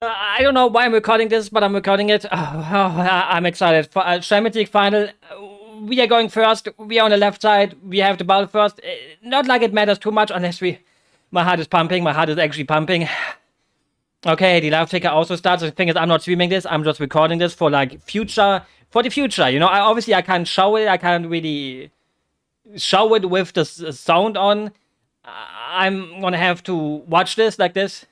I don't know why I'm recording this, but I'm recording it. I'm excited. Champions League final. We are going first. We are on the left side. We have the ball first. Not like it matters too much unless we. My heart is pumping. My heart is actually pumping. Okay, the live ticker also starts. The thing is, I'm not streaming this. I'm just recording this for like future. For the future, you know. I can't show it. I can't really show it with the sound on. I'm gonna have to watch this like this.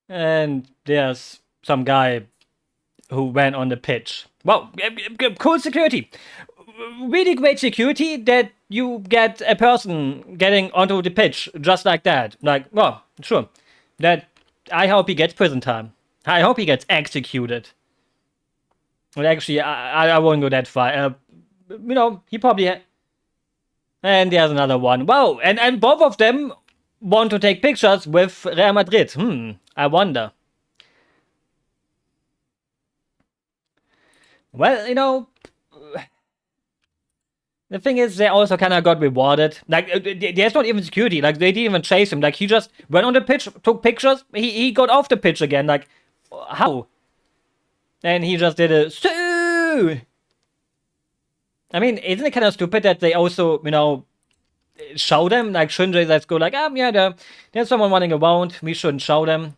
And there's some guy who went on the pitch. Well, cool security. Really great security that you get a person getting onto the pitch just like that. Like, well, sure. That I hope he gets prison time. I hope he gets executed. Well, actually, I won't go that far. You know, he probably. And there's another one. Wow, and both of them want to take pictures with Real Madrid. I wonder. Well, you know, the thing is, they also kind of got rewarded. Like, there's not even security. Like, they didn't even chase him. Like, he just went on the pitch, took pictures. He got off the pitch again. Like, how? And he just did a Sue. I mean, isn't it kind of stupid that they also, you know, show them? Like, shouldn't they just go like, yeah, there's someone running around. We shouldn't show them.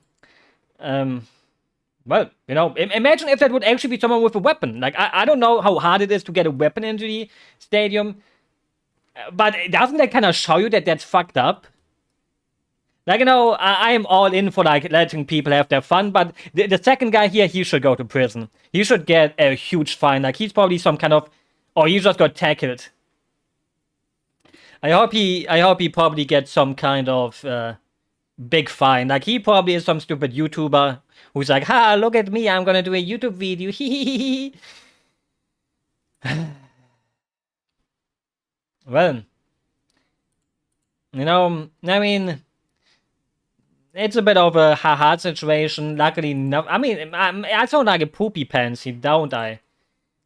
Well, you know, imagine if that would actually be someone with a weapon. Like, I don't know how hard it is to get a weapon into the stadium, but doesn't that kind of show you that that's fucked up? Like, you know, I am all in for, like, letting people have their fun, but the second guy here, he should go to prison. He should get a huge fine. Like, he's probably some kind of... Or he just got tackled. I hope he probably gets some kind of big fine. Like, he probably is some stupid YouTuber who's like, ha, look at me, I'm gonna do a YouTube video. Well, you know, I mean, it's a bit of a hard situation. Luckily, no. I mean, I sound like a poopy pansy, don't I?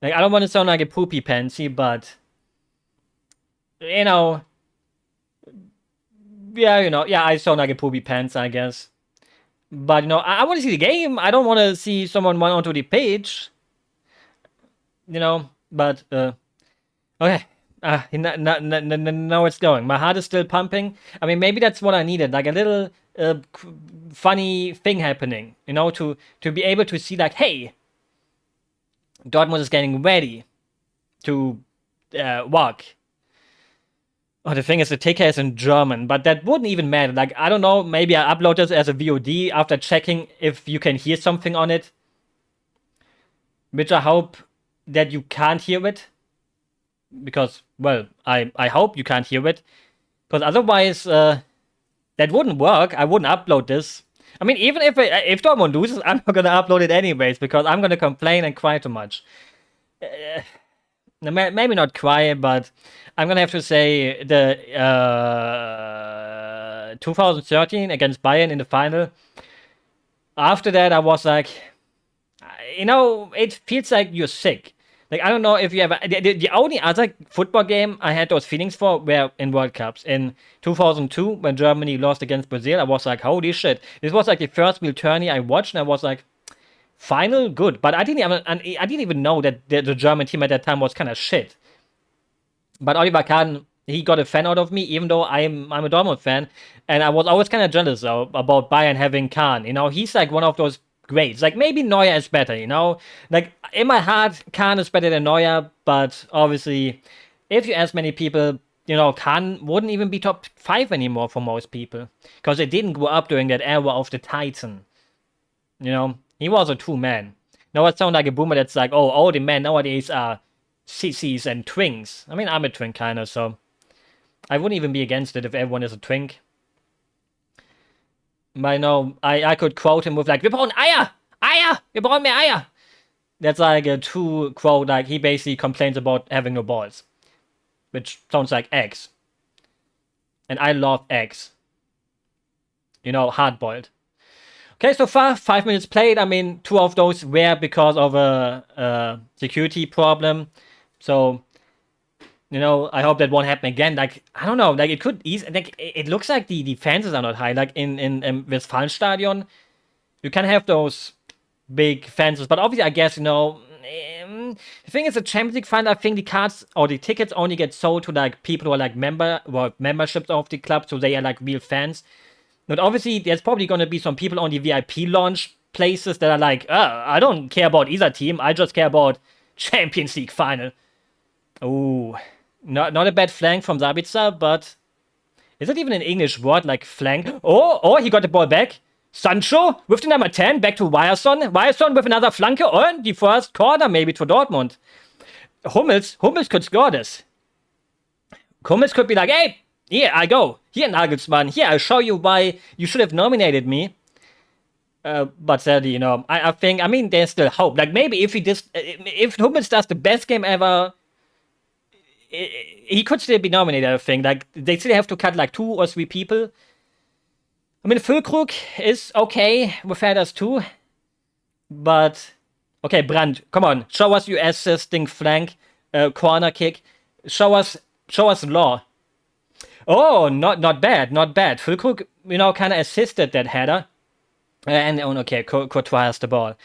Like, I don't want to sound like a poopy pansy, but you know, yeah, you know, yeah, I sound like a poopy pants, I guess. But you know, I want to see the game. I don't want to see someone run onto the page. You know, but okay. Now it's going. My heart is still pumping. I mean, maybe that's what I needed, like a little funny thing happening. You know, to be able to see like, hey, Dortmund is getting ready to walk. Oh, the thing is, the ticker is in German, but that wouldn't even matter. Like, I don't know, maybe I upload this as a VOD after checking if you can hear something on it. Which I hope that you can't hear it. Because, well, I hope you can't hear it. Because otherwise, that wouldn't work. I wouldn't upload this. I mean, even if Dortmund loses, I'm not gonna upload it anyways, because I'm gonna complain and cry too much. Maybe not cry, but I'm gonna have to say the 2013 against Bayern in the final. After that, I was like, you know, it feels like you're sick. Like, I don't know if you ever... The only other football game I had those feelings for were in World Cups. In 2002, when Germany lost against Brazil, I was like, holy shit. This was like the first real tourney I watched, and I was like, final? Good. But I didn't even know that the German team at that time was kind of shit. But Oliver Kahn, he got a fan out of me, even though I'm a Dortmund fan. And I was always kind of jealous, though, about Bayern having Kahn. You know, he's like one of those greats. Like, maybe Neuer is better, you know? Like, in my heart, Kahn is better than Neuer, but obviously, if you ask many people, you know, Kahn wouldn't even be top 5 anymore for most people. Because they didn't grow up during that era of the Titan. You know, he was a true man. Now I sound like a boomer that's like, oh, all the men nowadays are sissies and twinks. I mean, I'm a twink kind of, so I wouldn't even be against it if everyone is a twink. But no, I could quote him with like, wir brauchen Eier! Eier! Wir brauchen mehr Eier! That's like a true quote, like he basically complains about having no balls. Which sounds like eggs. And I love eggs. You know, hard-boiled. Okay, so far, 5 minutes played. I mean, 2 of those were because of a security problem. So, You know, I hope that won't happen again. Like, I don't know. Like, it could easily. Like, it looks like the fences are not high. Like in Westfalenstadion, you can have those big fences, but obviously, I guess the thing is, the Champions League final. I think the cards or the tickets only get sold to like people who are like memberships of the club, so they are like real fans. But obviously, there's probably going to be some people on the VIP launch places that are like, I don't care about either team. I just care about Champions League final. Oh, not a bad flank from Sabitzer, but is it even an English word like flank? Oh, he got the ball back. Sancho with the number 10 back to Vanserchan. Vanserchan with another flanke and the first corner maybe to Dortmund. Hummels could score this. Hummels could be like, hey, here I go. Here, Nagelsmann. Here, I'll show you why you should have nominated me. But sadly, I think, there's still hope. Like, maybe if Hummels does the best game ever, he could still be nominated, I think. Like, they still have to cut, like, 2 or 3 people. Füllkrug is okay with headers too. But, okay, Brandt, come on. Show us your assisting flank, corner kick. Show us Law. Oh, not bad. Füllkrug, kind of assisted that header. Okay, Courtois has the ball.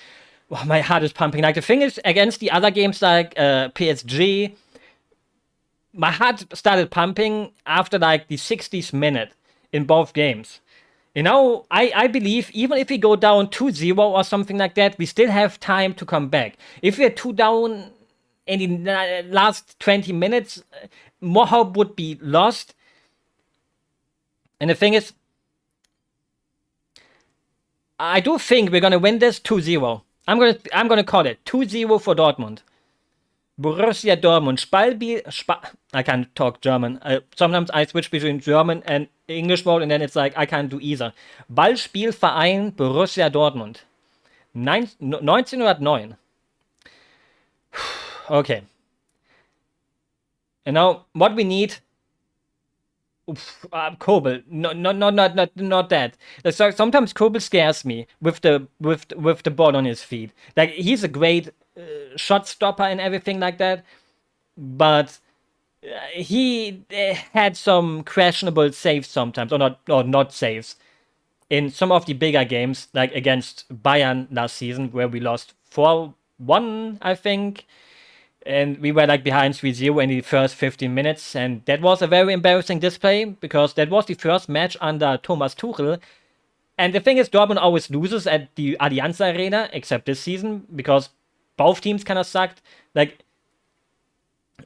Oh, my heart is pumping. Like, the thing is, against the other games like PSG, my heart started pumping after, like, the 60th minute in both games. I believe even if we go down 2-0 or something like that, we still have time to come back. If we're 2 down in the last 20 minutes, more hope would be lost. And the thing is, I do think we're gonna win this 2-0. I'm gonna call it 2-0 for Dortmund. Borussia Dortmund. I can't talk German. Sometimes I switch between German and English mode, and then it's like I can't do either. Ballspielverein Borussia Dortmund. 1909. Okay. And now what we need. Kobel. Not that. So sometimes Kobel scares me with the ball on his feet. Like, he's a great shot stopper and everything like that, but he had some questionable saves sometimes, or not saves in some of the bigger games, like against Bayern last season, where we lost 4-1, I think, and we were like behind 3-0 in the first 15 minutes, and that was a very embarrassing display because that was the first match under Thomas Tuchel. And the thing is, Dortmund always loses at the Allianz Arena, except this season, because both teams kind of sucked. Like,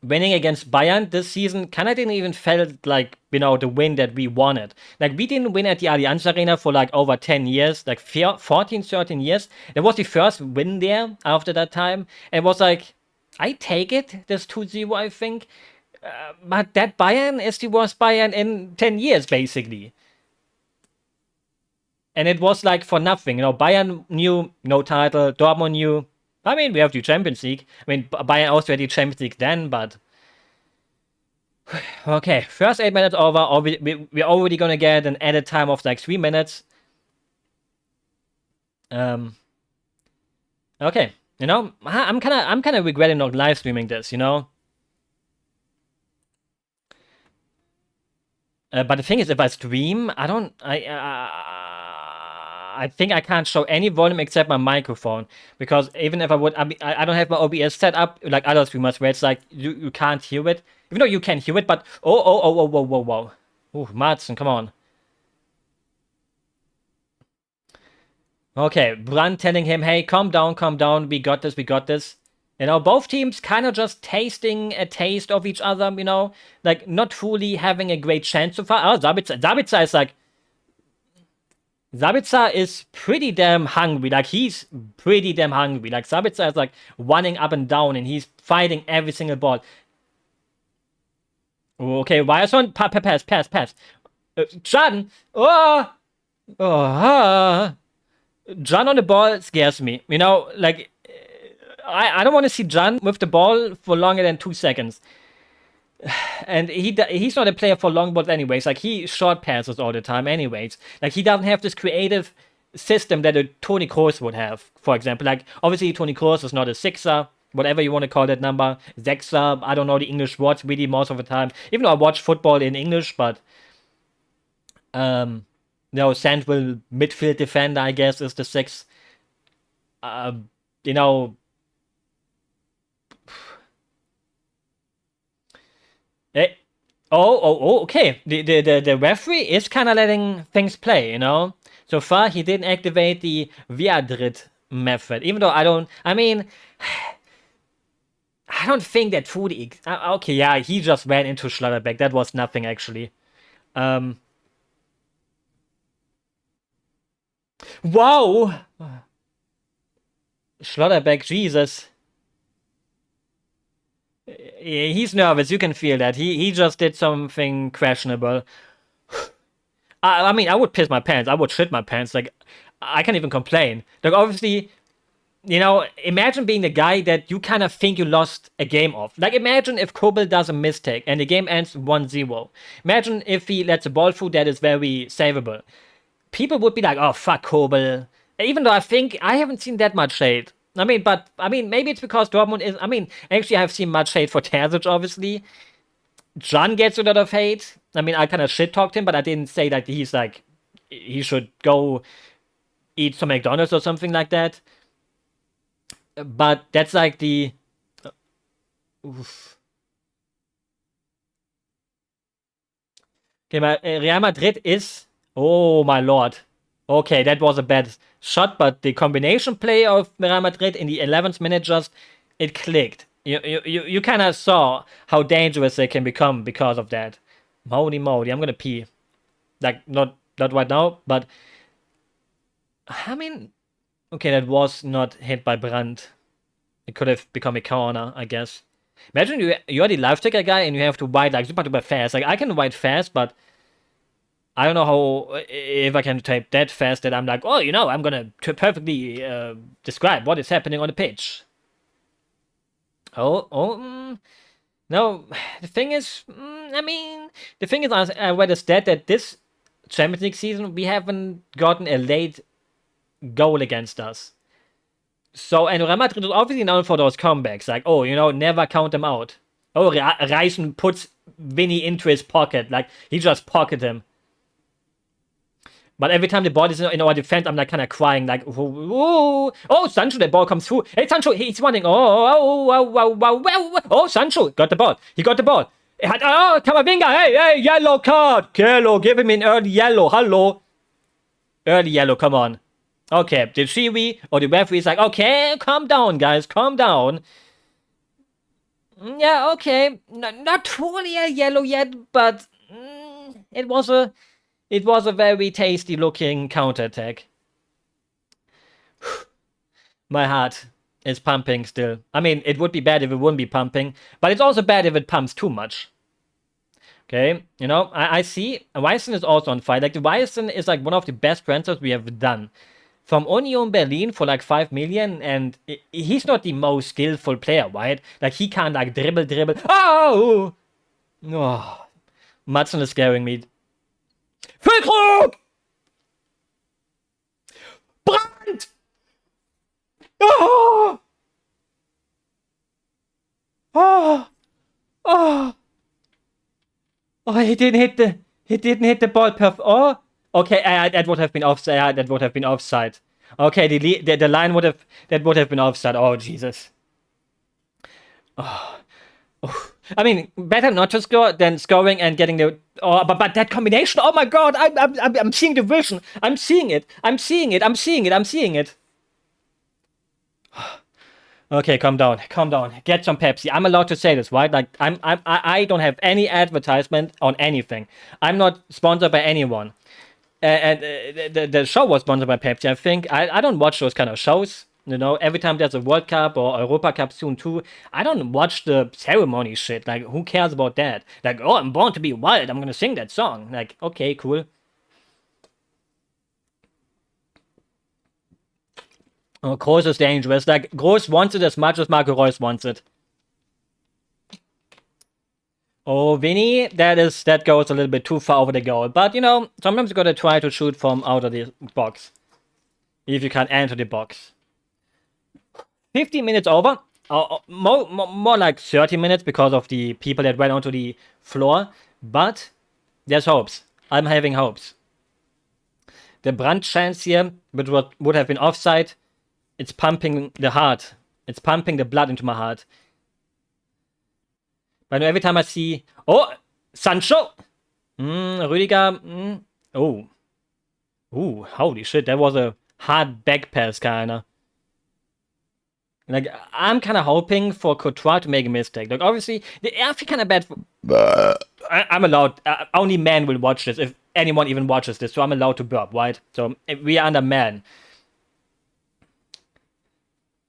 winning against Bayern this season kind of didn't even felt like, the win that we wanted. Like, we didn't win at the Allianz Arena for like over 10 years, like 14, 13 years. That was the first win there after that time. And it was like, I take it, this 2-0, I think. But that Bayern is the worst Bayern in 10 years, basically. And it was like for nothing. Bayern knew no title, Dortmund knew. We have the Champions League. Bayern also had the Champions League then, but. Okay, first 8 minutes over. We're already gonna get an added time of like 3 minutes. Okay, I'm kind of regretting not live streaming this, But the thing is, if I stream, I think I can't show any volume except my microphone, because even if I would, I don't have my OBS set up like other streamers where it's like you can't hear it, even though you can hear it. But whoa, Madsen, come on. Okay, Brandt telling him, hey, calm down, we got this. Both teams kind of just tasting a taste of each other, like not fully having a great chance so far. Oh, Sabitzer is like. Sabitzer is pretty damn hungry. Like, he's pretty damn hungry. Like, Sabitzer is like running up and down and he's fighting every single ball. Okay, Vanserchan, pass. Can. Can on the ball scares me. Like, I don't want to see Can with the ball for longer than 2 seconds. And he's not a player for long balls anyways. Like, he short passes all the time anyways. Like, he doesn't have this creative system that a Toni Kroos would have, for example. Like, obviously Toni Kroos is not a sixer, whatever you want to call that number, Sechser, I don't know the English words really most of the time, even though I watch football in English, but central midfield defender, I guess, is the 6. You know, okay. The referee is kind of letting things play, you know? So far, he didn't activate the Viadrit method, even though I don't think that Foodie... okay, yeah, he just ran into Schlotterbeck. That was nothing, actually. Wow! Schlotterbeck, Jesus. He's nervous, you can feel that. He just did something questionable. I mean, I would piss my pants. I would shit my pants. Like, I can't even complain. Like, obviously, you know, imagine being the guy that you kind of think you lost a game of. Like, imagine if Kobel does a mistake and the game ends 1-0. Imagine if he lets a ball through that is very savable. People would be like, oh, fuck Kobel. Even though I haven't seen that much hate. Maybe it's because Dortmund is... actually, I've seen much hate for Terzic, obviously. Can gets a lot of hate. I kind of shit-talked him, but I didn't say that he's like... he should go eat some McDonald's or something like that. But that's like the... oof. Okay, Real Madrid is... oh, my lord. Okay, that was a bad shot, but the combination play of Real Madrid in the 11th minute just... it clicked. You kind of saw how dangerous they can become because of that. Holy moly, I'm gonna pee. Like, not right now, but... okay, that was not hit by Brandt. It could have become a corner, I guess. Imagine you're the live ticker guy and you have to wide like super duper fast. Like, I can wide fast, but... I don't know how, if I can type that fast that I'm like, oh, I'm gonna perfectly describe what is happening on the pitch. No, the thing is, I read a stat that this Champions League season, we haven't gotten a late goal against us. So, and Real Madrid is obviously known for those comebacks, like, never count them out. Oh, Reisen puts Vinny into his pocket, like, he just pocketed him. But every time the ball is in our defense, I'm like kind of crying, like, oh, Sancho, the ball comes through. Hey, Sancho, he's running. Oh, Sancho got the ball. He got the ball. Oh, Camavinga, hey, yellow card. Yellow, give him an early yellow. Hello. Early yellow, come on. Okay, the Shiwi or the referee is like, okay, calm down, guys, calm down. Yeah, okay, not totally a yellow yet, but it was a very tasty looking counterattack. My heart is pumping still. It would be bad if it wouldn't be pumping, but it's also bad if it pumps too much. Okay, I see Weisen is also on fire. Like, the Weisen is like one of the best transfers we have done. From Union Berlin for like 5 million, and he's not the most skillful player, right? Like, he can't like dribble. Oh! Madsen is scaring me. Füllkrug! Brandt! Oh! Oh! Oh! Oh, he didn't hit the ball perfect. Oh! Okay, that would have been offside. That would have been offside. Okay, the line would have been offside. Oh, Jesus. Oh. Better not to score than scoring and getting the... oh, but that combination, oh my god, I'm seeing the vision. I'm seeing it. Okay, calm down. Get some Pepsi. I'm allowed to say this, right? Like, I don't have any advertisement on anything. I'm not sponsored by anyone. And the show was sponsored by Pepsi, I think. I don't watch those kind of shows. Every time there's a World Cup or Europa Cup soon too, I don't watch the ceremony shit. Like, who cares about that? Like, oh, I'm born to be wild, I'm gonna sing that song. Like, okay, cool. Oh, Kroos is dangerous. Like, Kroos wants it as much as Marco Reus wants it. Oh, Vinny, that goes a little bit too far over the goal. But, sometimes you gotta try to shoot from out of the box. If you can't enter the box. 15 minutes over. more like 30 minutes because of the people that went onto the floor. But there's hopes. I'm having hopes. The Brandt chance here, which would have been offside, it's pumping the heart. It's pumping the blood into my heart. But every time I see... Oh! Sancho! Rüdiger... Oh. Ooh, holy shit. That was a hard back pass, kinda. Like, I'm kind of hoping for Courtois to make a mistake. Like, obviously, I feel kind of bad for... I'm allowed... only man will watch this, if anyone even watches this. So I'm allowed to burp, right? So, we are under man.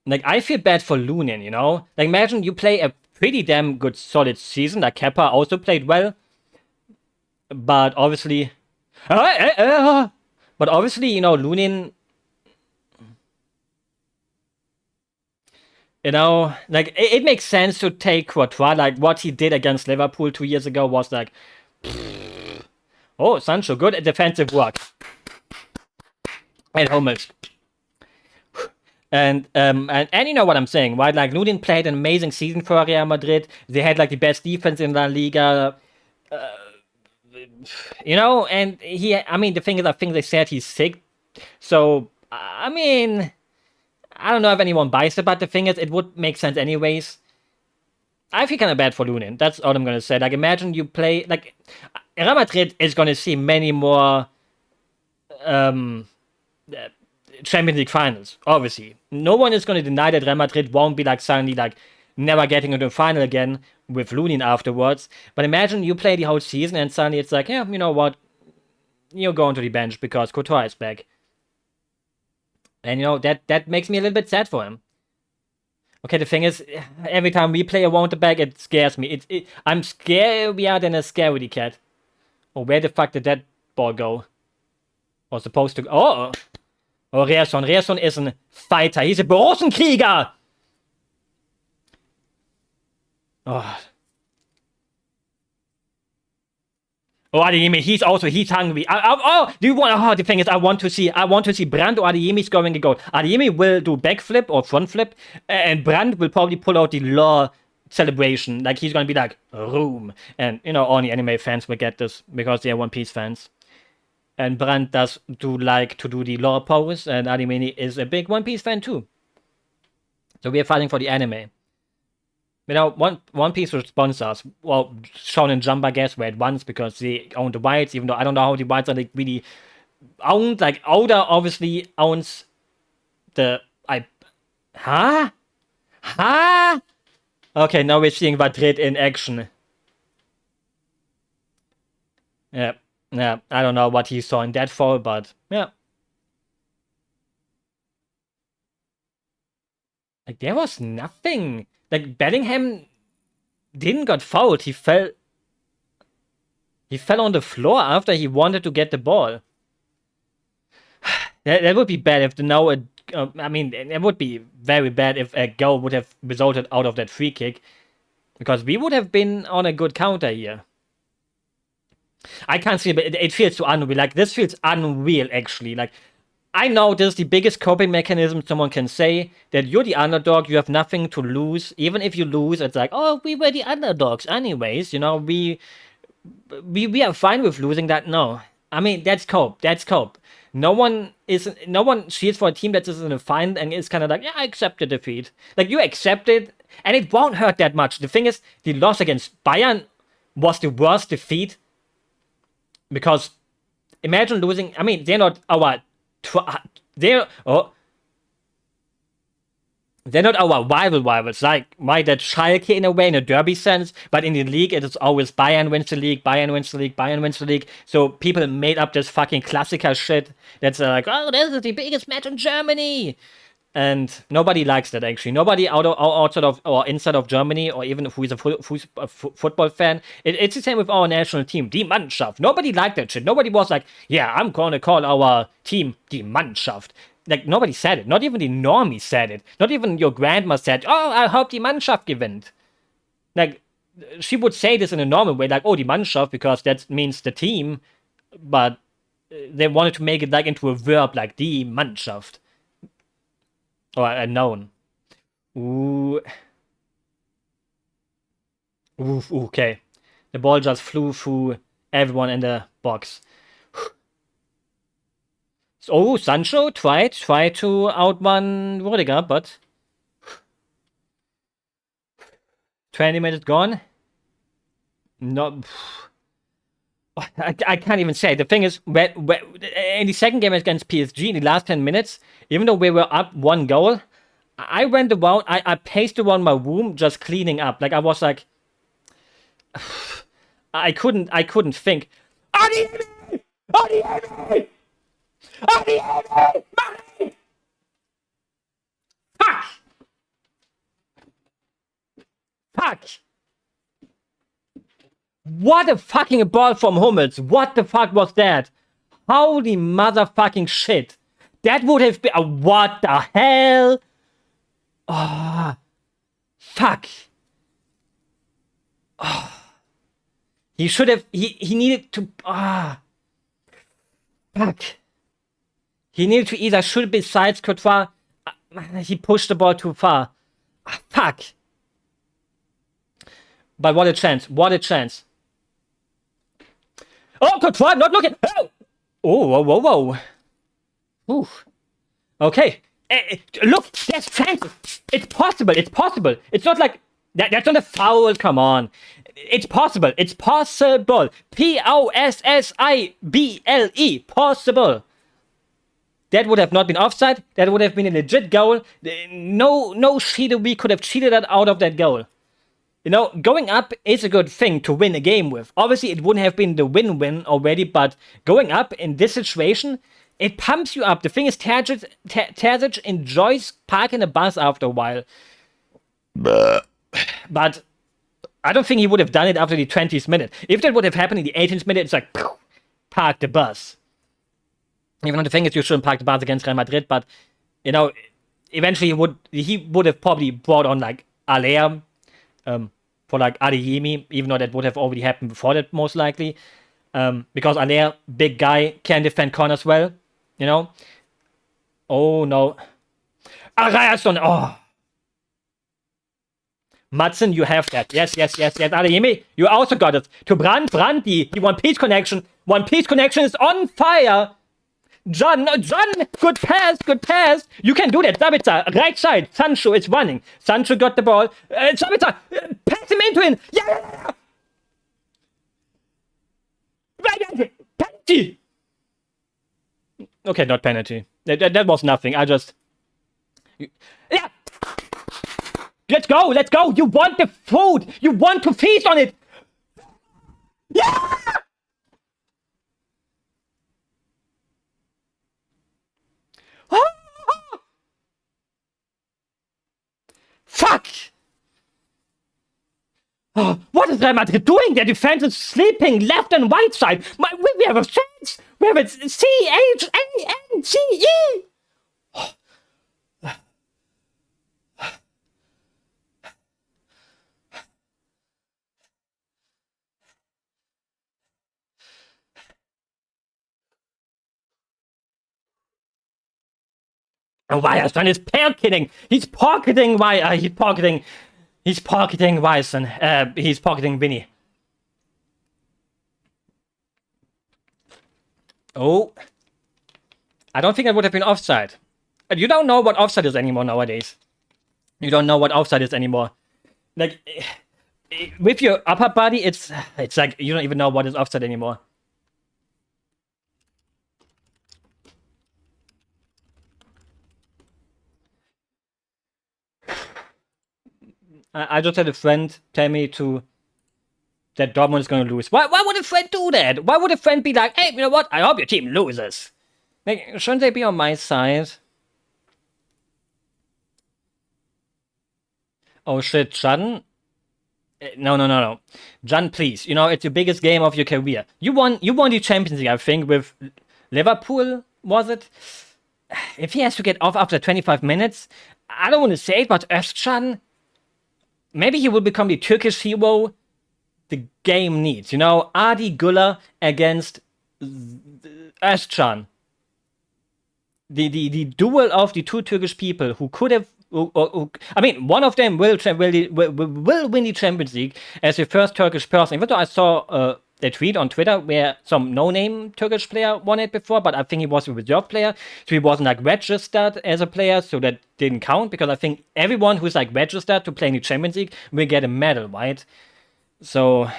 Like, I feel bad for Lunin, you know? Like, imagine you play a pretty damn good, solid season. Like, Kepa also played well. But obviously... But obviously, you know, Lunin... You know, like, it makes sense to take Courtois. Like, what he did against Liverpool 2 years ago was like... Oh, Sancho, good defensive work. And Hummels. And you know what I'm saying, right? Like, Lunin played an amazing season for Real Madrid. They had, like, the best defense in La Liga. You know, and the thing is, I think they said he's sick. So, I mean... I don't know if anyone buys it, but the thing is, it would make sense anyways. I feel kind of bad for Lunin. That's all I'm going to say. Like, imagine you play... Like, Real Madrid is going to see many more Champions League finals, obviously. No one is going to deny that Real Madrid won't be, like, suddenly, like, never getting into the final again with Lunin afterwards. But imagine you play the whole season and suddenly it's like, yeah, you know what? You're going to the bench because Courtois is back. And, you know, that makes me a little bit sad for him. Okay, the thing is, every time we play a Wonderback, it scares me. I'm scarier than a scaredy cat. Oh, where the fuck did that ball go? Was supposed to... Oh! Oh, Reasson. Reasson is a fighter. He's a Borussenkrieger! Oh... Oh, Adeyemi, he's hungry. Do you want? Oh, the thing is, I want to see Brandt or Adeyemi scoring a goal. Adeyemi will do backflip or front flip, and Brandt will probably pull out the law celebration. Like, he's gonna be like, room. And, you know, only anime fans will get this because they are One Piece fans. And Brandt does like to do the law pose, and Adeyemi is a big One Piece fan too. So we are fighting for the anime. You know, One Piece will sponsor us. Well, Shonen Jump, I guess, were at once because they own the rights, even though I don't know how the rights are like really owned. Like, Oda obviously owns the... Huh? Okay, now we're seeing Madrid in action. Yeah, I don't know what he saw in that fall, but yeah. Like, there was nothing. Like, Bellingham didn't got fouled. He fell on the floor after he wanted to get the ball. That would be bad if it would be very bad if a goal would have resulted out of that free kick. Because we would have been on a good counter here. I can't see it, but it feels so unreal. Like, this feels unreal, actually. Like, I know this is the biggest coping mechanism someone can say, that you're the underdog, you have nothing to lose. Even if you lose, it's like, oh, we were the underdogs anyways, you know, we are fine with losing that. No. I mean, that's cope. No one cheers for a team that is in a final and is kind of like, yeah, I accept the defeat. Like, you accept it, and it won't hurt that much. The thing is, the loss against Bayern was the worst defeat, because imagine losing... I mean, they're not our... They're not our rivals, like, why that Schalke in a way, in a derby sense, but in the league, it is always Bayern wins the league. So people made up this fucking classical shit that's like, oh, this is the biggest match in Germany. And nobody likes that, actually. Nobody outside of or inside of Germany, or even who is a football fan. It's the same with our national team, die Mannschaft. Nobody liked that shit. Nobody was like, yeah, I'm gonna call our team die Mannschaft. Like, nobody said it. Not even the normies said it. Not even your grandma said, oh, I hope die Mannschaft gewinnt. Like, she would say this in a normal way, like, oh, die Mannschaft, because that means the team. But they wanted to make it like into a verb, like die Mannschaft. Or a noun. Ooh. Oof, okay. The ball just flew through everyone in the box. Oh, Sancho tried to outrun Rudiger, but 20 minutes gone. No, I can't even say. The thing is, in the second game against PSG, in the last 10 minutes, even though we were up 1 goal, I went around, I paced around my room just cleaning up. Like, I was like, I couldn't think. Adiemi! Adiemi! Adiemi! Money! Fuck! Fuck! What a fucking ball from Hummels. What the fuck was that? Holy motherfucking shit. That would have been... what the hell? Oh, fuck. Oh. He should have... He needed to... fuck. He needed to either shoot besides Courtois. He pushed the ball too far. Fuck. But what a chance. What a chance. Oh, Courtois not looking. Oh, whoa, whoa, whoa. Ooh. Okay. Look, there's chances. It's possible. It's possible. It's not like that's not a foul. Come on. It's possible. It's possible. Possible. Possible. That would have not been offside. That would have been a legit goal. No cheater we could have cheated that out of that goal. You know, going up is a good thing to win a game with. Obviously, it wouldn't have been the win-win already, but going up in this situation, it pumps you up. The thing is, Terzic enjoys parking the bus after a while. But I don't think he would have done it after the 20th minute. If that would have happened in the 18th minute, it's like, park the bus. Even though the thing is, you shouldn't park the bus against Real Madrid, but, you know, eventually he would have probably brought on, like, Alea, for like Adeyemi, even though that would have already happened before that, most likely. Because Alea, big guy, can defend corners well, you know. Oh no. Ariasson, oh. Madsen, you have that. Yes. Adeyemi, you also got it. To Brandt, the One Piece connection. One Piece connection is on fire. John, good pass. You can do that. Sabitzer, right side. Sancho is running. Sancho got the ball. Sabitzer, pass him into him. Yeah. Penalty. Okay, not penalty. That was nothing. I just... Yeah. Let's go. You want the food. You want to feast on it. Yeah. Fuck! Oh, what is Real Madrid doing? Their defense is sleeping left and right side. We have a chance. We have a C-H-A-N-C-E. Oh, Vanserchan is pocketing. He's pocketing Vanserchan. He's pocketing Vinny. Oh. I don't think it would have been offside. You don't know what offside is anymore nowadays. You don't know what offside is anymore. Like, with your upper body, it's like you don't even know what is offside anymore. I just had a friend tell me that Dortmund is going to lose. Why would a friend do that? Why would a friend be like, hey, you know what? I hope your team loses. Like, shouldn't they be on my side? Oh shit, Jan? No. Jan, please. You know, it's your biggest game of your career. You won the Champions League, I think, with Liverpool, was it? If he has to get off after 25 minutes, I don't want to say it, but Özcan, maybe he will become the Turkish hero the game needs. You know, Adi Güler against Özcan. The duel of the two Turkish people who could have I mean, one of them will win the Champions League as the first Turkish person. Even though I saw a tweet on Twitter where some no-name Turkish player won it before, but I think he was a reserve player, so he wasn't like registered as a player, so that didn't count, because I think everyone who's like registered to play in the Champions League will get a medal, right? So,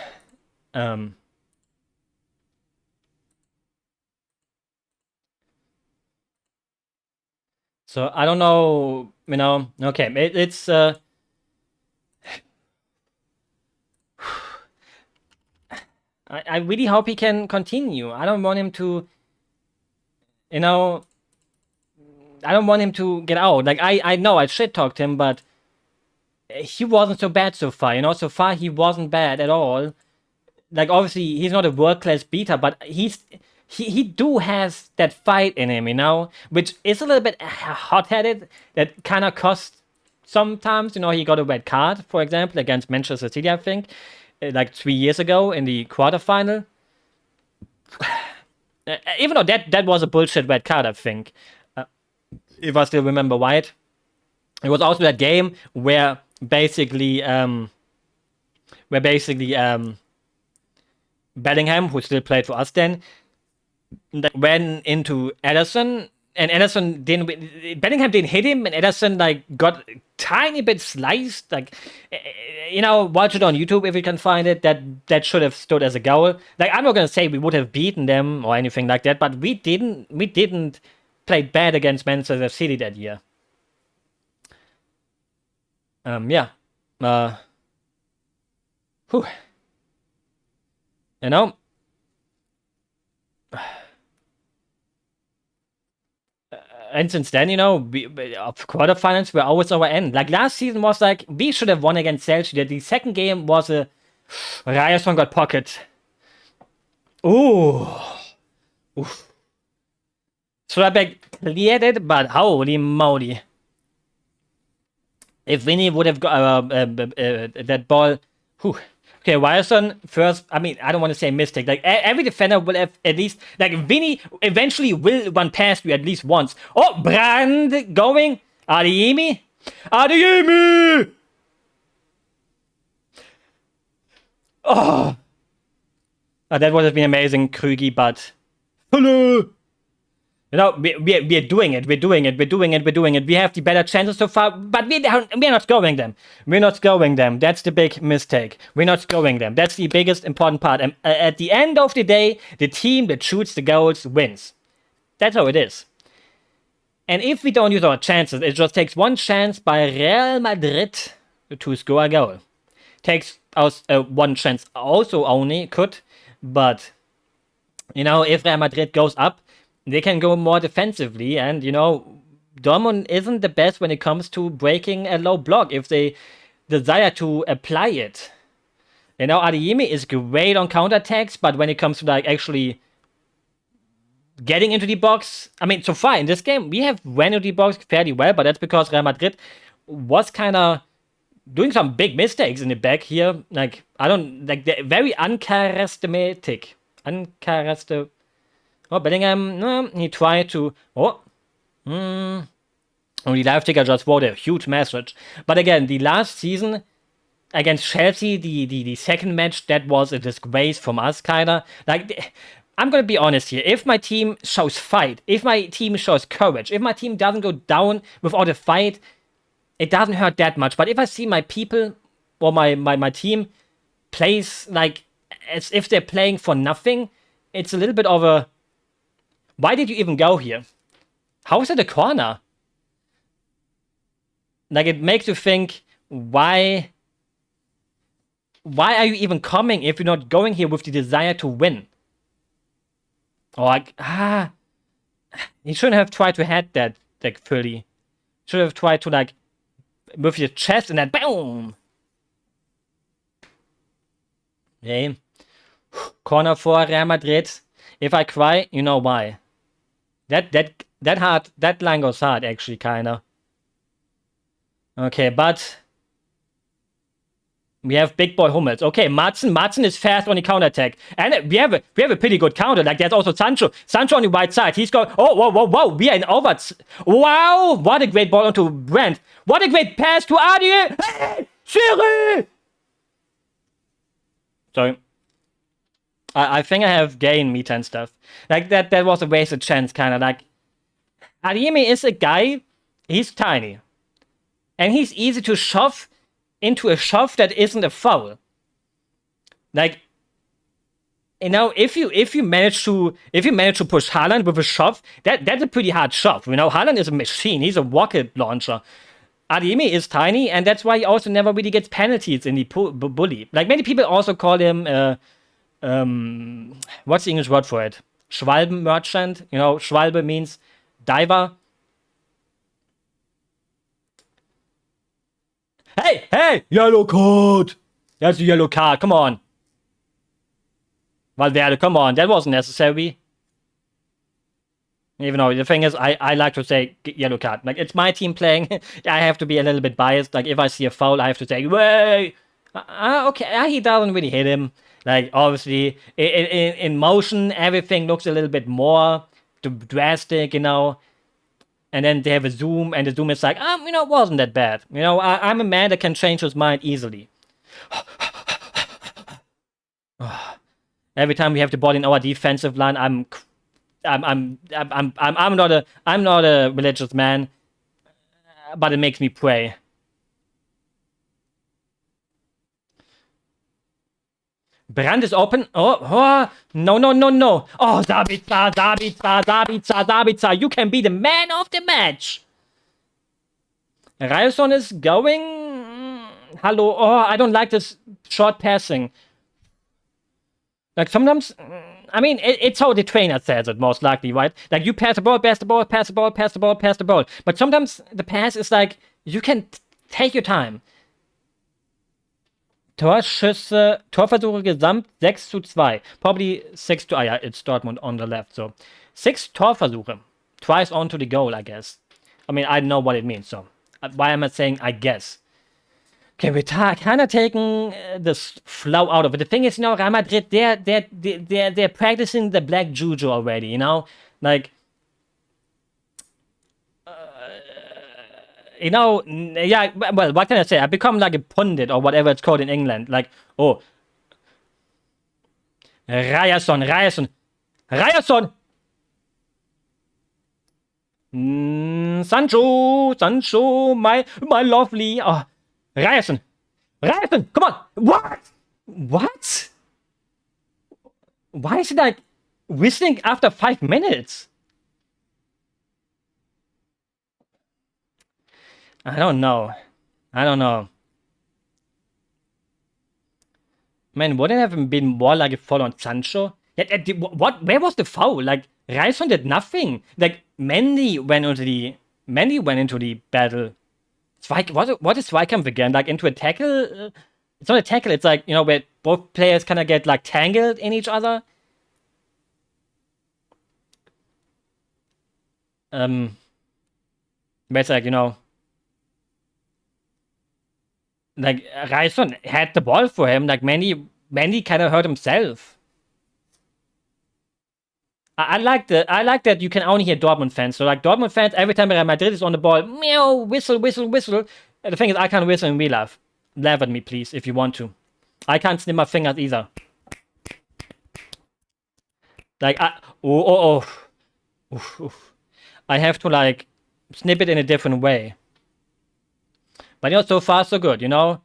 so I don't know, okay, it's I really hope he can continue. I don't want him to, I don't want him to get out. Like, I know I shit-talked him, but he wasn't so bad so far, so far he wasn't bad at all. Like, obviously, he's not a world-class beater, but he do has that fight in him, which is a little bit hot-headed, that kind of costs sometimes. He got a red card, for example, against Manchester City, I think, like 3 years ago in the quarterfinal. Even though that was a bullshit red card, I think, if I still remember right. It was also that game where basically Bellingham, who still played for us then, went into Ederson, and Bellingham didn't hit him, and Ederson like got a tiny bit sliced. Like, watch it on YouTube if you can find it. That should have stood as a goal. Like, I'm not gonna say we would have beaten them or anything like that, but we didn't play bad against Manchester City that year. Yeah. Whew. And since then, quarterfinals were always our end. Like, last season was like, we should have won against Chelsea. The second game was a Ryerson got pocket. Ooh. Oof. Slapback cleared it, but holy moly. If Vinny would have got that ball, whew. Okay, Ryerson first. I mean, I don't want to say mistake. Like, every defender will have at least, like, Vinny eventually will run past you at least once. Oh, Brand going. Adeyemi. Oh, that would have been amazing, Krügi, but hello. We're doing it. We have the better chances so far, but we're not scoring them. That's the big mistake. We're not scoring them. That's the biggest important part. And at the end of the day, the team that shoots the goals wins. That's how it is. And if we don't use our chances, it just takes one chance by Real Madrid to score a goal. Takes us one chance also only, but, if Real Madrid goes up, they can go more defensively, and, Dortmund isn't the best when it comes to breaking a low block if they desire to apply it. Adeyemi is great on counterattacks, but when it comes to, like, actually getting into the box, I mean, so far in this game, we have ran into the box fairly well, but that's because Real Madrid was kind of doing some big mistakes in the back here. Like, they're very uncharacteristic. Oh, Bellingham, no, he tried to... Oh, the live ticker just wrote a huge message. But again, the last season against Chelsea, the second match, that was a disgrace from us, kinda. Like, I'm gonna be honest here. If my team shows fight, if my team shows courage, if my team doesn't go down without a fight, it doesn't hurt that much. But if I see my people or my team plays like as if they're playing for nothing, it's a little bit of a... Why did you even go here? How is it a corner? Like, it makes you think, why are you even coming if you're not going here with the desire to win? Or like, you shouldn't have tried to head that, like, fully. Should have tried to, like, with your chest and then boom! Okay. Corner for Real Madrid. If I cry, you know why. That line goes hard, actually, kinda. Okay, but We have big boy Hummels. Okay, Madsen is fast on the counter attack, and we have a pretty good counter. Like there's also Sancho on the right side. He's going. Oh, whoa! We are in over. Wow! What a great ball onto Brandt. What a great pass to Adi. Hey, Schiri! Sorry. I think I have gained meter and stuff. Like that was a wasted chance, kind of like. Adeyemi is a guy. He's tiny, and he's easy to shove into a shove that isn't a foul. Like, you know, if you manage to push Haaland with a shove, that's a pretty hard shove. You know, Haaland is a machine. He's a rocket launcher. Adeyemi is tiny, and that's why he also never really gets penalties in the bully. Like many people also call him what's the English word for it? Schwalben merchant. You know, Schwalbe means diver. Hey! Yellow card! That's a yellow card, come on. Valverde, come on, that wasn't necessary. Even though the thing is, I like to say yellow card. Like, it's my team playing. I have to be a little bit biased. Like, if I see a foul, I have to say, way! Okay, he doesn't really hit him. Like, obviously, in motion, everything looks a little bit more drastic, you know. And then they have a zoom, and the zoom is like, you know, it wasn't that bad. You know, I'm a man that can change his mind easily. Every time we have the ball in our defensive line, I'm not a religious man, but it makes me pray. Brand is open. Oh, no. Oh, Sabitzer. You can be the man of the match. Ryerson is going. Hello. Oh, I don't like this short passing. Like sometimes, I mean, it's how the trainer says it, most likely, right? Like you pass the ball. But sometimes the pass is like, you can take your time. Torversuche gesamt 6-2. Probably 6-2. Ah, yeah, it's Dortmund on the left. So 6 Torversuche. Twice onto the goal, I guess. I mean, I know what it means. So why am I saying I guess? Okay, we're kind of taking this flow out of it. The thing is, you know, Real Madrid, they're practicing the black juju already, you know? Like, you know, yeah, well, what can I say? I become like a pundit or whatever it's called in England. Like, oh, Ryerson. Sancho, my lovely. Oh, Ryerson, come on. What? Why is it like whistling after 5 minutes? I don't know. Man, wouldn't it have been more like a foul on Sancho? What? Where was the foul? Like, Reisson did nothing. Like, Mendy went into the battle. What is Zweikampf again? Like, into a tackle? It's not a tackle, it's like, you know, where both players kind of get, like, tangled in each other. Where it's like, you know, like, Reisson had the ball for him. Like, Mendy kind of hurt himself. I like that you can only hear Dortmund fans. So, like, Dortmund fans, every time Real Madrid is on the ball, meow, whistle. The thing is, I can't whistle in real life. Laugh at me, please, if you want to. I can't snip my fingers either. Like, I have to, like, snip it in a different way. But, you know, so far, so good, you know?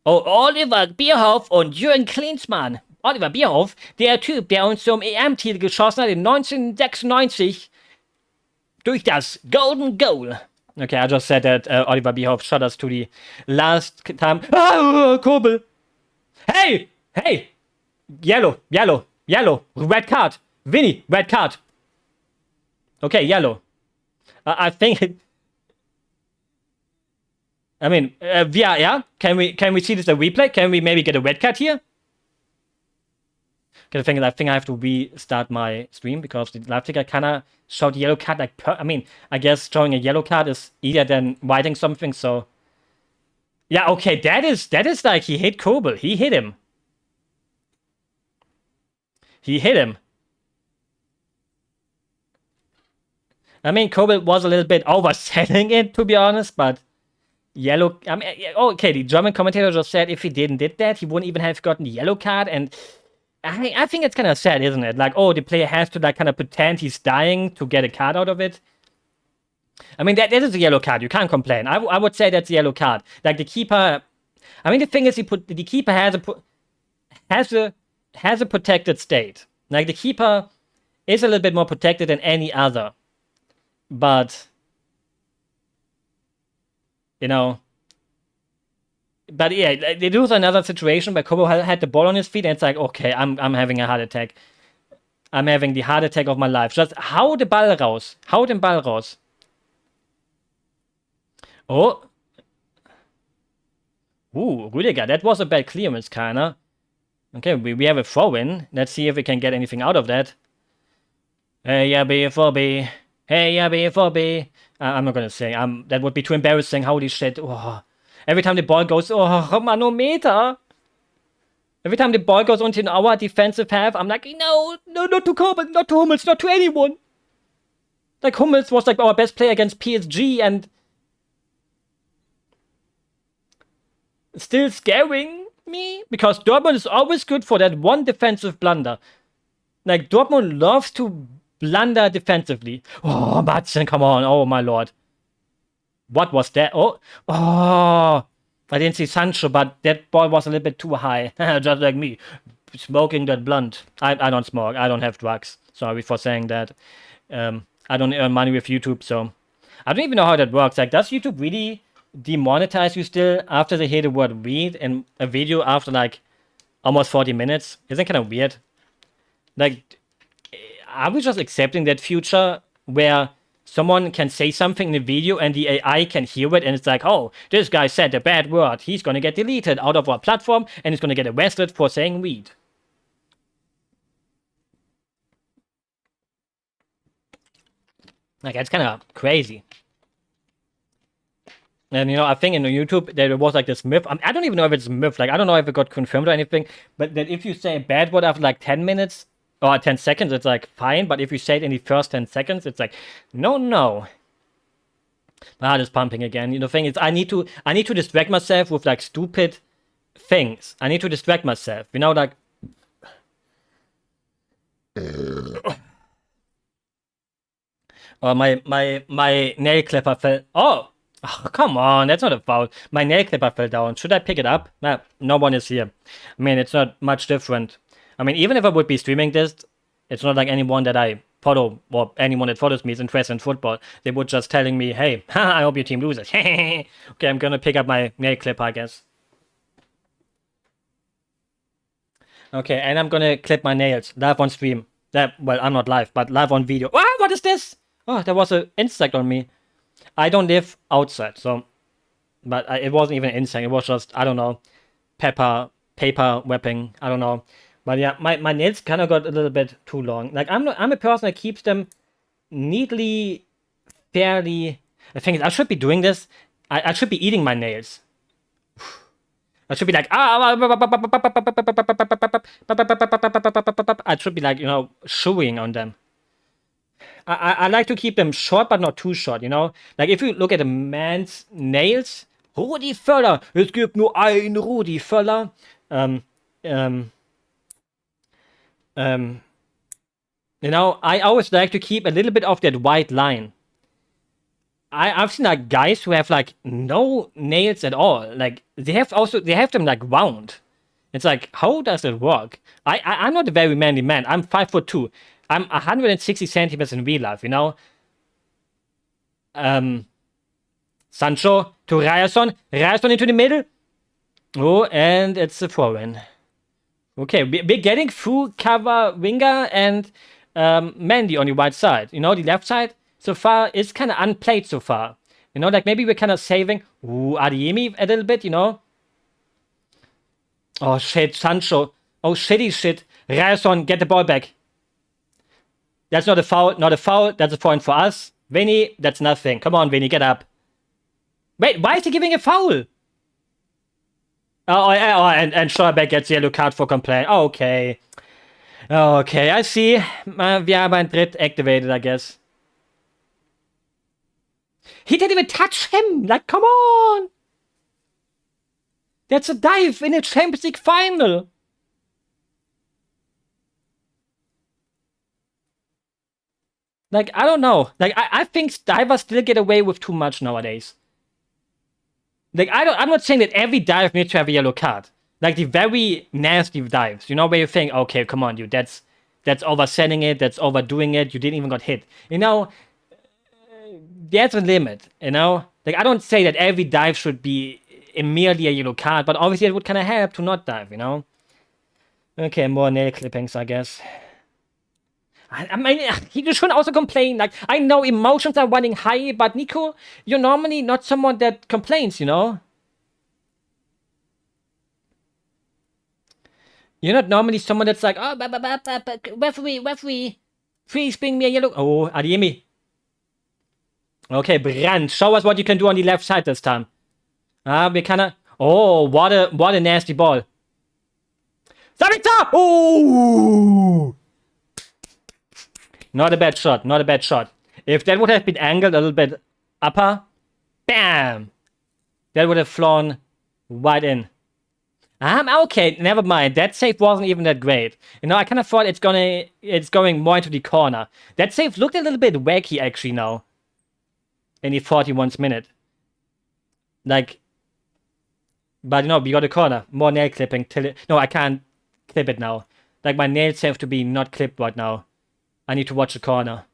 Oh, Oliver Bierhoff und Jürgen Klinsmann. Oliver Bierhoff, der Typ, der uns zum EM-Titel geschossen hat in 1996 durch das Golden Goal. Okay, I just said that Oliver Bierhoff shot us to the last time. Ah, Kobel. Hey! Yellow. Red card. Vinny, red card. Okay, yellow. I think... I mean, yeah. Can we see this a replay? Can we maybe get a red card here? Okay, the thing is, I think I have to restart my stream because the live ticker kind of showed yellow card. Like, I mean, I guess showing a yellow card is easier than writing something. So, Yeah, okay, that is like he hit Kobel. He hit him. He hit him. I mean, Kobel was a little bit overselling it, to be honest, but yellow. I mean, okay, the German commentator just said if he did that, he wouldn't even have gotten the yellow card, and I think it's kind of sad, isn't it? Like, oh, the player has to like kind of pretend he's dying to get a card out of it. I mean, that is a yellow card. You can't complain. I would say that's a yellow card. Like the keeper. I mean, the thing is, the keeper has a protected state. Like the keeper is a little bit more protected than any other, but you know. But yeah, it was another situation where Kobo had the ball on his feet, and it's like, okay, I'm having a heart attack. I'm having the heart attack of my life. Just hau den Ball raus. Hau den Ball raus. Oh. Ooh, Rüdiger, that was a bad clearance, kinda. Okay, we have a throw-in. Let's see if we can get anything out of that. Hey, yeah, B4B. Hey, yeah, B4B. I'm not gonna say. That would be too embarrassing. Holy shit. Oh. Every time the ball goes, oh, manometer. Every time the ball goes onto our defensive half, I'm like, no, not to Kobel, not to Hummels, not to anyone. Like, Hummels was like our best player against PSG and still scaring me because Dortmund is always good for that one defensive blunder. Like, Dortmund loves to blunder defensively. Oh, Madsen, come on. Oh, my lord. What was that? Oh, I didn't see Sancho, but that ball was a little bit too high. Just like me, smoking that blunt. I don't smoke. I don't have drugs. Sorry for saying that. I don't earn money with YouTube, so I don't even know how that works. Like, does YouTube really demonetize you still after they hear the word weed in a video after like almost 40 minutes? Isn't it kind of weird? Like, are we just accepting that future where someone can say something in the video and the AI can hear it and it's like, oh, this guy said a bad word. He's going to get deleted out of our platform and he's going to get arrested for saying weed. Like, that's kind of crazy. And, you know, I think in YouTube there was like this myth. I don't even know if it's a myth. Like, I don't know if it got confirmed or anything. But that if you say a bad word after like 10 minutes, or 10 seconds, it's like fine, but if you say it in the first 10 seconds, it's like, no. My heart is pumping again. You know, the thing is, I need to distract myself with like stupid things. I need to distract myself. You know, like. Oh, my nail clipper fell. Oh, come on, that's not a foul. My nail clipper fell down. Should I pick it up? Nah, no one is here. I mean, it's not much different. I mean, even if I would be streaming this, it's not like anyone that I follow or anyone that follows me is interested in football. They would just telling me, hey, I hope your team loses. Okay, I'm gonna pick up my nail clip, I guess. Okay, and I'm gonna clip my nails live on stream. Well, I'm not live, but live on video. Ah, what is this? Oh, there was an insect on me. I don't live outside, so... But it wasn't even an insect. It was just, I don't know, paper weapon. I don't know. But yeah, my nails kind of got a little bit too long. Like, I'm a person that keeps them neatly, fairly... The thing is, I should be doing this. I should be eating my nails. I should be like... I should be like, you know, chewing on them. I like to keep them short, but not too short, you know? Like, if you look at a man's nails... Rudi Völler! Es gibt nur ein Rudi Völler. You know, I always like to keep a little bit of that white line. I've seen like guys who have like no nails at all. Like they have them like round. It's like, how does it work? I'm not a very manly man. I'm 5'2". I'm 160 centimeters in real life, you know? Sancho to Ryerson. Ryerson into the middle. Oh, and it's a throw-in. Okay, we're getting through Cavavinga and Mendy on the right side. You know, the left side so far is kind of unplayed so far. You know, like maybe we're kind of saving Adeyemi a little bit, you know? Oh, shit, Sancho. Oh, shitty shit. Ryerson, get the ball back. That's not a foul, That's a point for us. Vinny, that's nothing. Come on, Vinny, get up. Wait, why is he giving a foul? And Steuerberg gets the yellow card for complaint. Okay. Okay, I see. Wir haben ein Dritt activated, I guess. He didn't even touch him! Like, come on! That's a dive in a Champions League final! Like, I don't know. Like, I think divers still get away with too much nowadays. Like, I'm not saying that every dive needs to have a yellow card. Like, the very nasty dives, you know, where you think, okay, come on, dude, that's overselling it, that's overdoing it, you didn't even got hit. You know, there's a limit, you know? Like, I don't say that every dive should be immediately a yellow card, but obviously it would kind of help to not dive, you know? Okay, more nail clippings, I guess. I mean, you shouldn't also complain. Like, I know emotions are running high, but Nico, you're normally not someone that complains, you know? You're not normally someone that's like, oh, referee, please bring me a yellow. Oh, Adiemi. Okay, Brand, show us what you can do on the left side this time. We kinda. Oh, what a nasty ball. Sabitzer! Oh! Not a bad shot, not a bad shot. If that would have been angled a little bit upper, bam! That would have flown right in. Okay, never mind. That save wasn't even that great. You know, I kind of thought it's going more into the corner. That save looked a little bit wacky actually now. In the 41st minute. Like, but you know, we got a corner. More nail clipping till it. No, I can't clip it now. Like, my nails have to be not clipped right now. I need to watch the corner.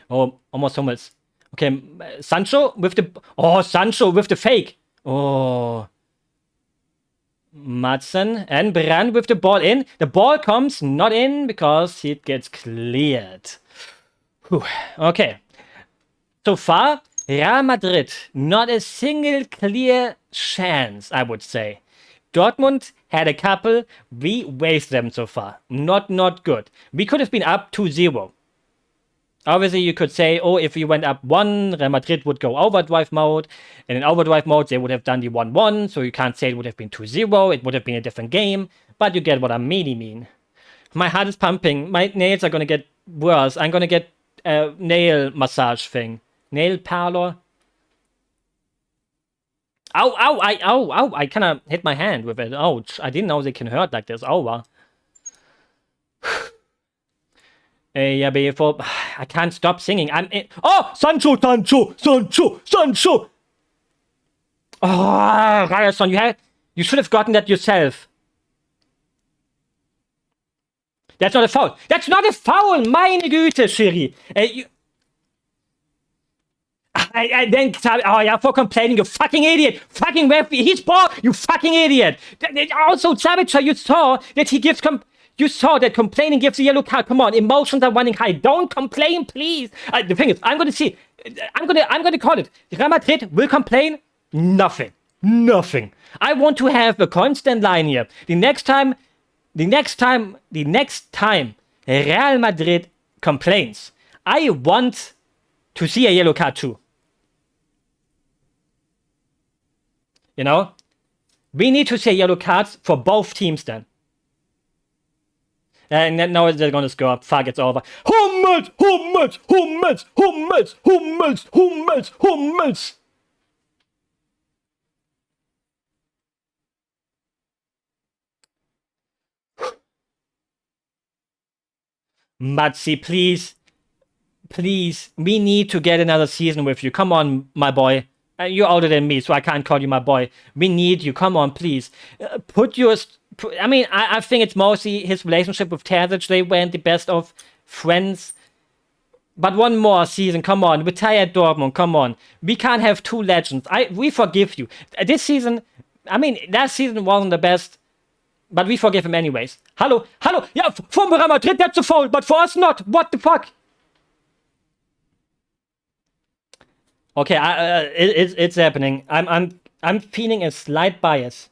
Oh, almost Hummels. Okay, Sancho with the. Oh, Sancho with the fake. Oh. Madsen and Brand with the ball in. The ball comes not in because it gets cleared. Whew. Okay. So far, Real Madrid, not a single clear chance, I would say. Dortmund had a couple. We wasted them so far. Not good. We could have been up 2-0. Obviously, you could say, oh, if we went up 1, Real Madrid would go overdrive mode. And in overdrive mode, they would have done the 1-1. So you can't say it would have been 2-0. It would have been a different game. But you get what I really mean. My heart is pumping. My nails are going to get worse. I'm going to get a nail massage thing. Nail parlor. Ow, I kind of hit my hand with it. Ouch. I didn't know they can hurt like this. Oh, wow. Yeah, before I can't stop singing. I'm in. Oh, Sancho. Oh, Ryerson, you should have gotten that yourself. That's not a foul. That's not a foul. Meine Güte, Schiri. I then, oh yeah, for complaining, you fucking idiot. Fucking referee. He's ball. You fucking idiot. Also, Sabitzer, you saw that he gives You saw that complaining gives a yellow card. Come on, emotions are running high. Don't complain, please. The thing is, I'm gonna call it. Real Madrid will complain. Nothing. I want to have a constant line here. The next time Real Madrid complains, I want to see a yellow card too. You know, we need to see yellow cards for both teams then. And then now they're gonna score. Fuck, it's over. Hummels! Matzi, please, we need to get another season with you. Come on, my boy. You're older than me, so I can't call you my boy. We need you. Come on, please. I think it's mostly his relationship with Terzic. They weren't the best of friends. But one more season, come on. Retire Dortmund, come on. We can't have two legends. We forgive you. This season, last season wasn't the best. But we forgive him anyways. Hello. Yeah, for Real Madrid, that's a foul, but for us not. What the fuck? Okay, it's happening. I'm feeling a slight bias.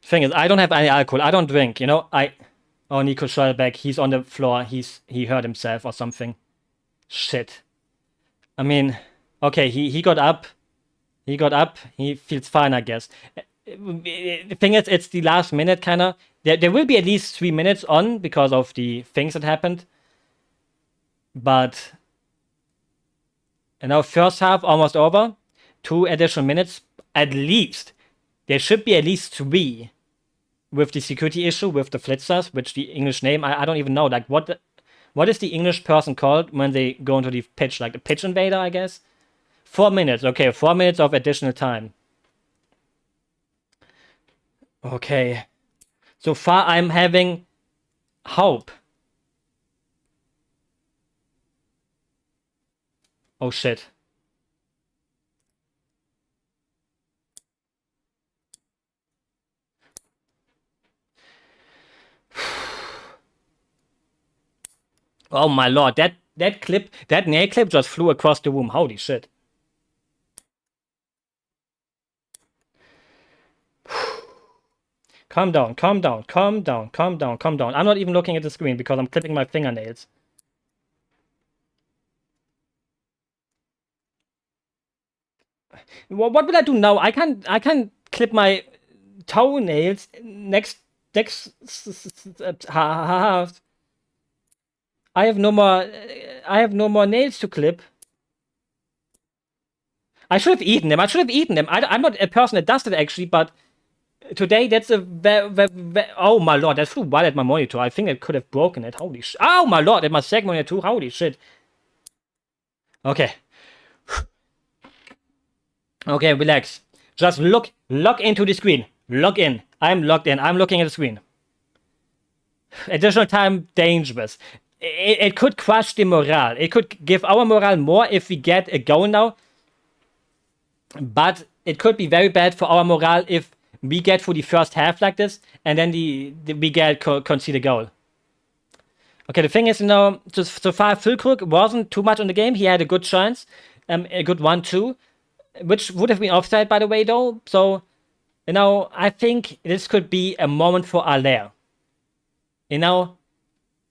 Thing is, I don't have any alcohol. I don't drink. You know, Oh, Nico Schallback. He's on the floor. He hurt himself or something. Shit. I mean, okay, he got up. He got up. He feels fine, I guess. The thing is, it's the last minute, kind of. There will be at least 3 minutes on because of the things that happened. But, first half almost over. 2 additional minutes, at least. There should be at least 3 with the security issue with the Flitzers, which the English name, I don't even know. Like, what is the English person called when they go into the pitch? Like the pitch invader, I guess? 4 minutes. Okay, 4 minutes of additional time. Okay. So far, I'm having hope. Oh, shit. Oh, my lord. That nail clip just flew across the room. Holy shit. Calm down, calm down, calm down, calm down, calm down. I'm not even looking at the screen because I'm clipping my fingernails. What will I do now? I can't clip my toenails next half. I have no more nails to clip. I should have eaten them. I'm not a person that does that actually, but today that's a oh my lord, that flew right at my monitor. I think it could have broken it. Holy shit. Oh my lord, at my second monitor too. Holy shit. Okay. Okay, relax. Just look into the screen. Log in. I'm logged in. I'm looking at the screen. Additional time, dangerous. It could crush the morale. It could give our morale more if we get a goal now. But it could be very bad for our morale if we get through the first half like this, and then we get concede a goal. Okay, the thing is, so far Füllkrug wasn't too much on the game. He had a good chance, a good 1-2, which would have been offside, by the way, though. So, I think this could be a moment for Aller.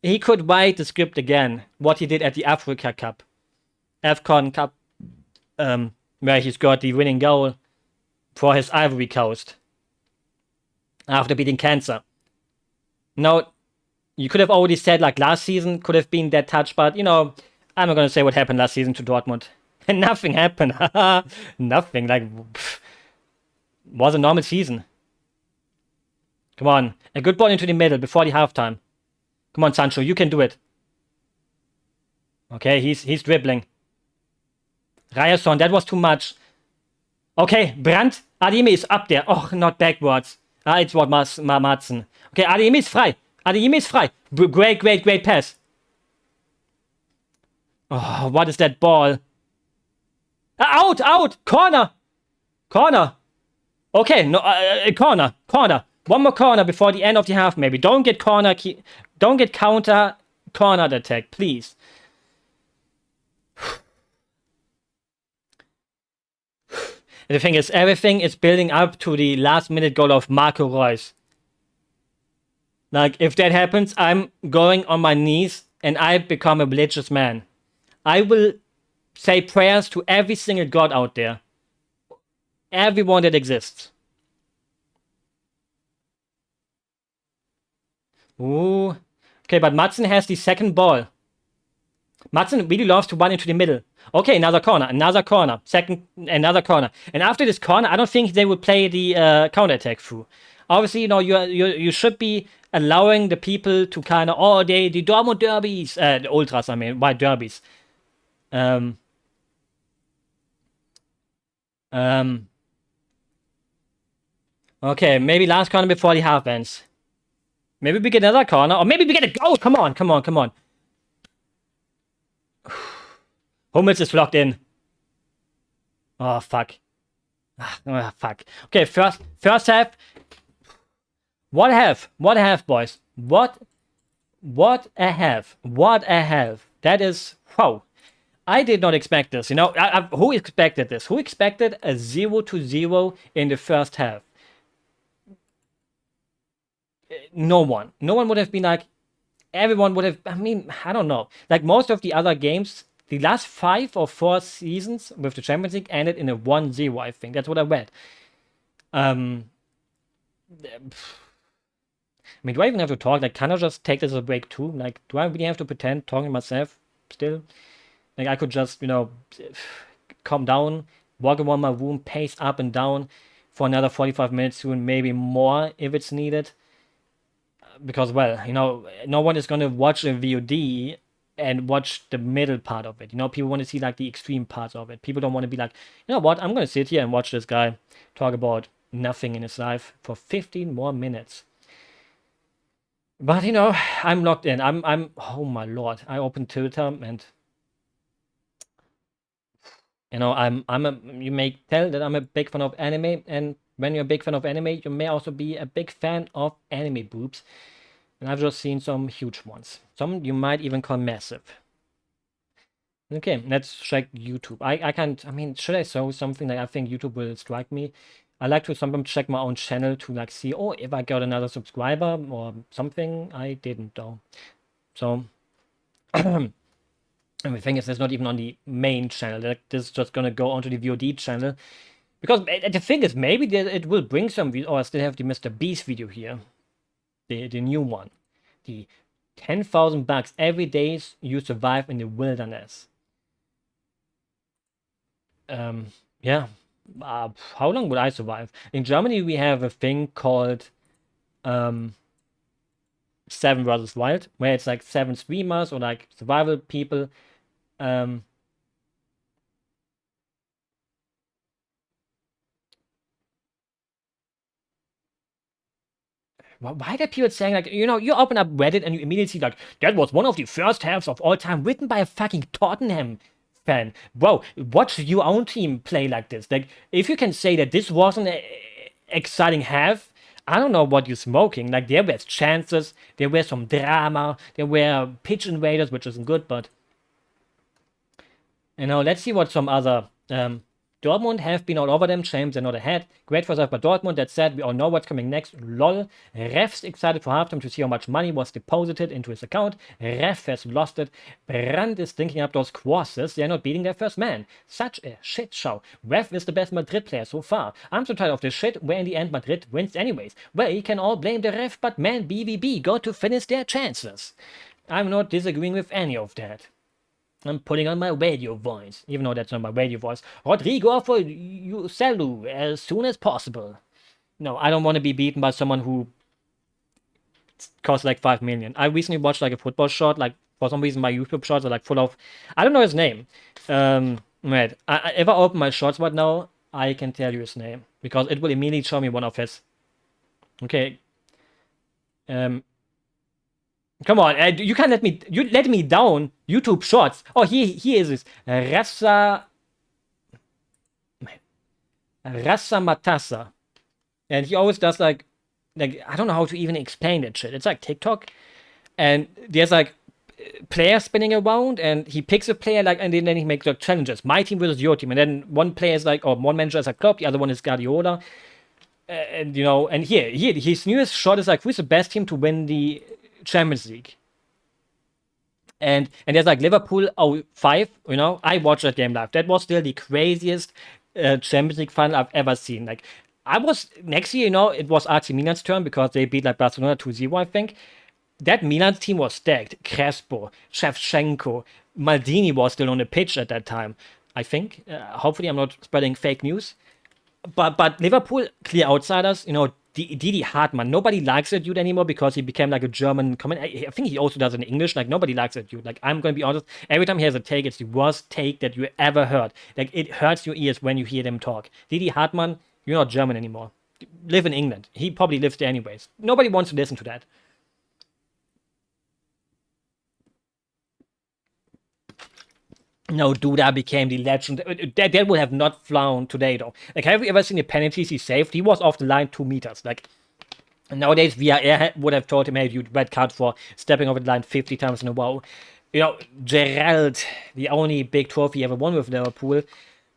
He could write the script again, what he did at the Africa Cup, AFCON Cup, where he scored the winning goal for his Ivory Coast after beating Cancer. Now, you could have already said, like, last season could have been that touch, but, I'm not going to say what happened last season to Dortmund. Nothing happened. Nothing. Like, was a normal season. Come on. A good ball into the middle before the halftime. Come on, Sancho. You can do it. Okay, he's dribbling. Ryerson, that was too much. Okay, Brandt. Adeyemi is up there. Oh, not backwards. It's what Madsen. Okay, Adeyemi is frei. Adeyemi is frei. Great pass. Oh, what is that ball? Out! Corner! Okay, no, corner. One more corner before the end of the half, maybe. Don't get corner attack, please. The thing is, everything is building up to the last minute goal of Marco Reus. Like, if that happens, I'm going on my knees and I become a religious man. I will say prayers to every single god out there. Everyone that exists. Ooh. Okay, but Madsen has the second ball. Madsen really loves to run into the middle. Okay, another corner. Another corner. And after this corner, I don't think they will play the counter-attack through. Obviously, you should be allowing the people to kind of, the Dortmund derbies, the ultras, I mean, white derbies. Okay, maybe last corner before the half ends. Maybe we get another corner, or maybe we get a goal. Come on. Hummels is locked in. Oh, fuck. Fuck. Okay, first half. What a half, boys. What a half. That is, wow. I did not expect this. Who expected this? Who expected a 0-0 in the first half? No one. No one would have been like, everyone would have, I don't know. Like most of the other games, the last 5 or 4 seasons with the Champions League ended in a 1-0, I think. That's what I read. I mean, do I even have to talk? Like, can I just take this as a break too? Like, do I really have to pretend talking to myself still? Like, I could just, calm down, walk around my room, pace up and down for another 45 minutes soon, maybe more if it's needed. Because, well, no one is going to watch a VOD and watch the middle part of it. People want to see, like, the extreme parts of it. People don't want to be like, you know what, I'm going to sit here and watch this guy talk about nothing in his life for 15 more minutes. But, I'm locked in. I'm, oh my lord. I opened Twitter and, you may tell that I'm a big fan of anime, and when you're a big fan of anime, you may also be a big fan of anime boobs. And I've just seen some huge ones. Some you might even call massive. Okay, let's check YouTube. I can't, should I show something? Like, I think YouTube will strike me. I like to sometimes check my own channel to, like, see, oh, if I got another subscriber or something. I didn't, though. So, and the thing is, it's not even on the main channel. Like, this is just gonna go onto the VOD channel. Because the thing is, maybe it will bring some videos. Oh, I still have the Mr. Beast video here. The new one. The 10,000 bucks every day you survive in the wilderness. Yeah. How long would I survive? In Germany, we have a thing called 7 vs Wild, where it's like 7 streamers or like survival people. Why are people saying, like, you open up Reddit and you immediately see, like, that was one of the first halves of all time written by a fucking Tottenham fan. Bro, watch your own team play like this. Like, if you can say that this wasn't an exciting half, I don't know what you're smoking. Like, there were chances, there were some drama, there were pitch invaders, which isn't good, but let's see what some other Dortmund have been all over them. Shame they're not ahead. Great for by Dortmund. That said, we all know what's coming next. LOL. Ref's excited for halftime to see how much money was deposited into his account. Ref has lost it. Brandt is thinking up those courses. They're not beating their first man. Such a shit show. Ref is the best Madrid player so far. I'm so tired of this shit, where in the end Madrid wins anyways. Well, you can all blame the ref, but man, BVB got to finish their chances. I'm not disagreeing with any of that. I'm putting on my radio voice, even though that's not my radio voice. Rodrigo for you, Salu, as soon as possible. No, I don't want to be beaten by someone who costs like 5 million. I recently watched like a football shot. Like, for some reason, my YouTube shots are like full of, I don't know his name. Wait, if I open my shots right now, I can tell you his name because it will immediately show me one of his. Okay. Come on, you can't let me down. YouTube Shorts. Oh, here is it. Rasa Matassa. And he always does like I don't know how to even explain that shit. It's like TikTok, and there's like players spinning around, and he picks a player and then he makes like challenges. My team versus your team, and then one player is like, or one manager is like Klopp, the other one is Guardiola, and and here his newest shot is like, who's the best team to win the Champions League? And there's like Liverpool 05, I watched that game live. That was still the craziest Champions League final I've ever seen. Like, I was, next year, it was AC Milan's turn because they beat like Barcelona 2-0, I think. That Milan team was stacked. Crespo, Shevchenko, Maldini was still on the pitch at that time, I think. Hopefully I'm not spreading fake news. But Liverpool, clear outsiders, Didi Hartmann. Nobody likes that dude anymore because he became like a German comment. I think he also does it in English. Like, nobody likes that dude. Like, I'm going to be honest. Every time he has a take, it's the worst take that you ever heard. Like, it hurts your ears when you hear them talk. Didi Hartmann, you're not German anymore. Live in England. He probably lives there anyways. Nobody wants to listen to that. No, Duda became the legend. That would have not flown today, though. Like, have you ever seen the penalties he saved? He was off the line 2 meters. Like, nowadays, VAR would have told him, hey, you red card for stepping over the line 50 times in a row. Gerald, the only big trophy he ever won with Liverpool.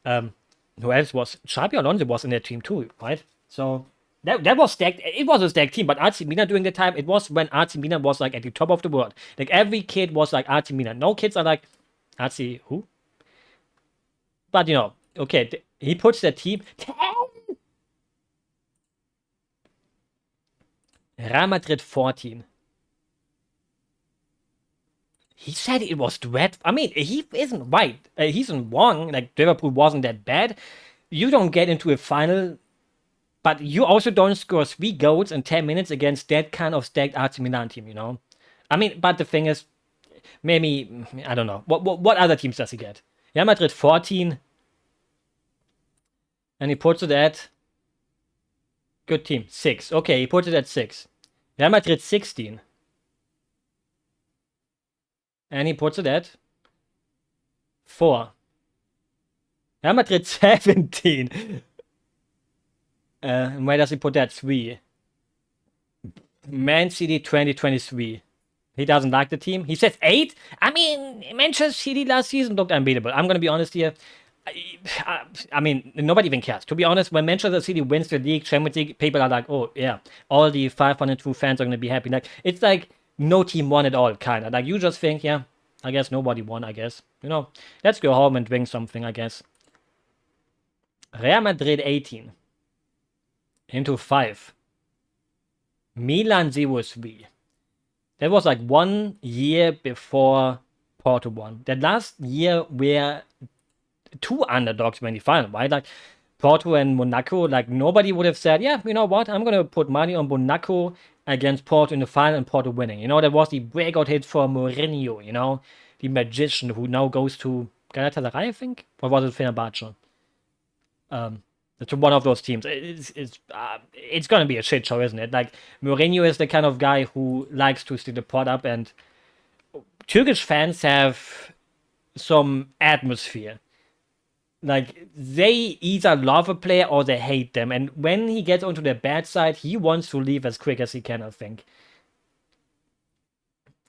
Who else was? Xabi Alonso was in that team too, right? So, that was stacked. It was a stacked team, but AC Milan during the time, it was when AC Milan was like at the top of the world. Like, every kid was like AC Milan. No kids are like, AC who? But you know, okay, he puts the team 10. Real Madrid 14. He said it was dreadful. I mean, he isn't right. He's wrong. Like, Liverpool wasn't that bad. You don't get into a final, but you also don't score 3 goals in 10 minutes against that kind of stacked AC Milan team, you know? I mean, but the thing is, maybe, I don't know. What other teams does he get? Real Madrid 14. And he puts it at, good team, 6. Okay, he puts it at 6. Real Madrid 16. And he puts it at 4. Real Madrid 17. Where does he put that? 3. Man City 2023. He doesn't like the team. He says 8. I mean, Manchester City last season looked unbeatable. I'm going to be honest here. I mean, nobody even cares. To be honest, when Manchester City wins the league, Champions League, people are like, oh, yeah, all the 502 fans are going to be happy. Like, it's like no team won at all, kind of. Like, you just think, yeah, I guess nobody won, I guess. You know, let's go home and drink something, I guess. Real Madrid 18. Into 5. Milan 0-3. That was like 1 year before Porto won. That last year were 2 underdogs in the final, right? Like Porto and Monaco, like nobody would have said, yeah, you know what, I'm going to put money on Monaco against Porto in the final and Porto winning. You know, that was the breakout hit for Mourinho, you know, the magician who now goes to Galatasaray, I think? Or was it Fenerbahce? To one of those teams. It's going to be a shit show, isn't it? Like, Mourinho is the kind of guy who likes to stick the pot up, and Turkish fans have some atmosphere. Like, they either love a player or they hate them, and when he gets onto their bad side, he wants to leave as quick as he can, I think.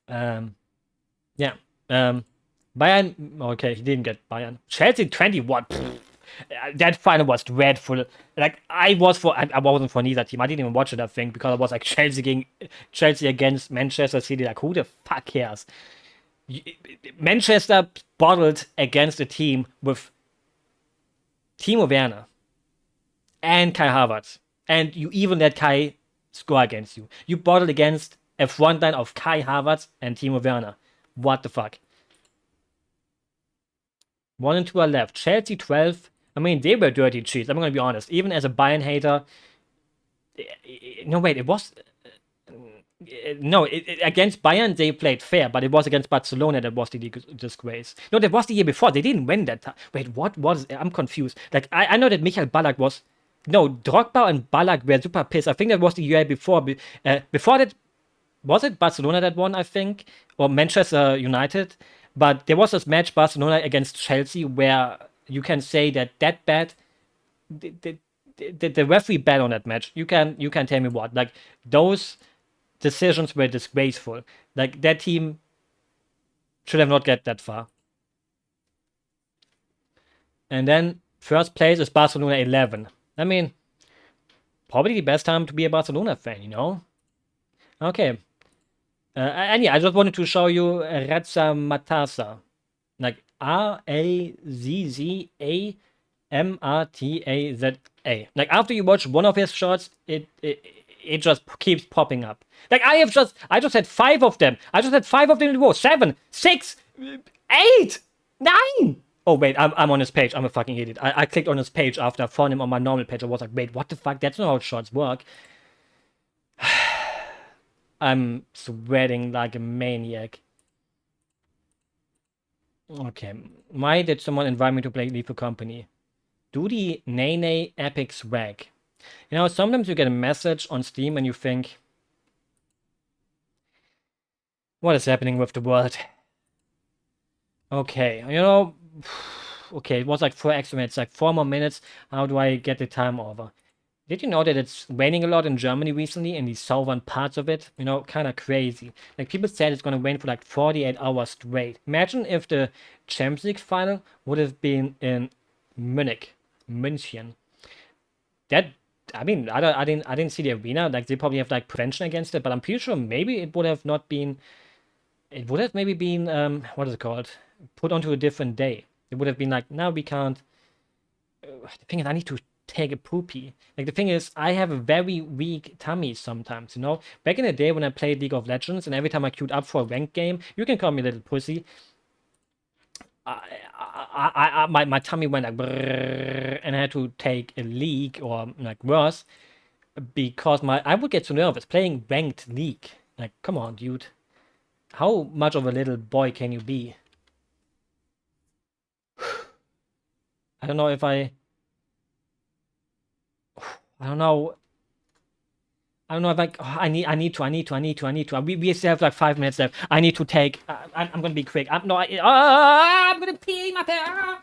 Yeah. Bayern, okay, he didn't get Bayern. Chelsea 21. That final was dreadful. Like, I wasn't for neither team. I didn't even watch it, I think, because I was like Chelsea against Manchester City. Like, who the fuck cares? Manchester bottled against a team with Timo Werner and Kai Havertz, and you even let Kai score against you. You bottled against a front line of Kai Havertz and Timo Werner. What the fuck? 1 and 2 are left. Chelsea 12. I mean, they were dirty cheats. I'm going to be honest. Even as a Bayern hater. No, wait, it was. No, against Bayern they played fair, but it was against Barcelona that was the disgrace. No, that was the year before. They didn't win that time. Wait, what was? I'm confused. Like, I know that Michael Ballack was. No, Drogba and Ballack were super pissed. I think that was the year before. Before that, was it Barcelona that won, I think? Or Manchester United? But there was this match, Barcelona against Chelsea, where you can say that bad. The referee bet on that match. You can tell me what. Like, those decisions were disgraceful. Like, that team should have not get that far. And then first place is Barcelona 11. I mean, probably the best time to be a Barcelona fan, you know? Okay. And yeah, I just wanted to show you Razza Matasa. Like RazzamatazA. Like, after you watch one of his shots, it just keeps popping up. Like, I just had 5 of them. I just had 5 of them in a row. 7, 6, 8, 9. Oh wait, I'm on his page. I'm a fucking idiot. I clicked on his page after I found him on my normal page. I was like, wait, what the fuck? That's not how shots work. I'm sweating like a maniac. Okay. Why did someone invite me to play Lethal Company? Do the Nene Epic Swag. You know, sometimes you get a message on Steam and you think, what is happening with the world? Okay, you know, okay, it was like 4 extra minutes, like 4 more minutes. How do I get the time over? Did you know that it's raining a lot in Germany recently, in the southern parts of it? You know, kind of crazy. Like, people said it's going to rain for like 48 hours straight. Imagine if the Champions League final would have been in München. That, I mean, I didn't see the arena. Like, they probably have like prevention against it, but I'm pretty sure maybe it would have not been it would have maybe been what is it called? Put onto a different day. It would have been like, now we can't. The thing is, I need to take a poopy. Like the thing is, I have a very weak tummy sometimes. You know, back in the day when I played League of Legends, and every time I queued up for a ranked game, you can call me a little pussy. My tummy went like, brrr, and I had to take a league or like worse because I would get so nervous playing ranked league. Like, come on, dude. How much of a little boy can you be? I don't know if I don't know. I don't know if like I need to. We still have like 5 minutes left. I need to take. I'm gonna be quick. I'm gonna pee my pants.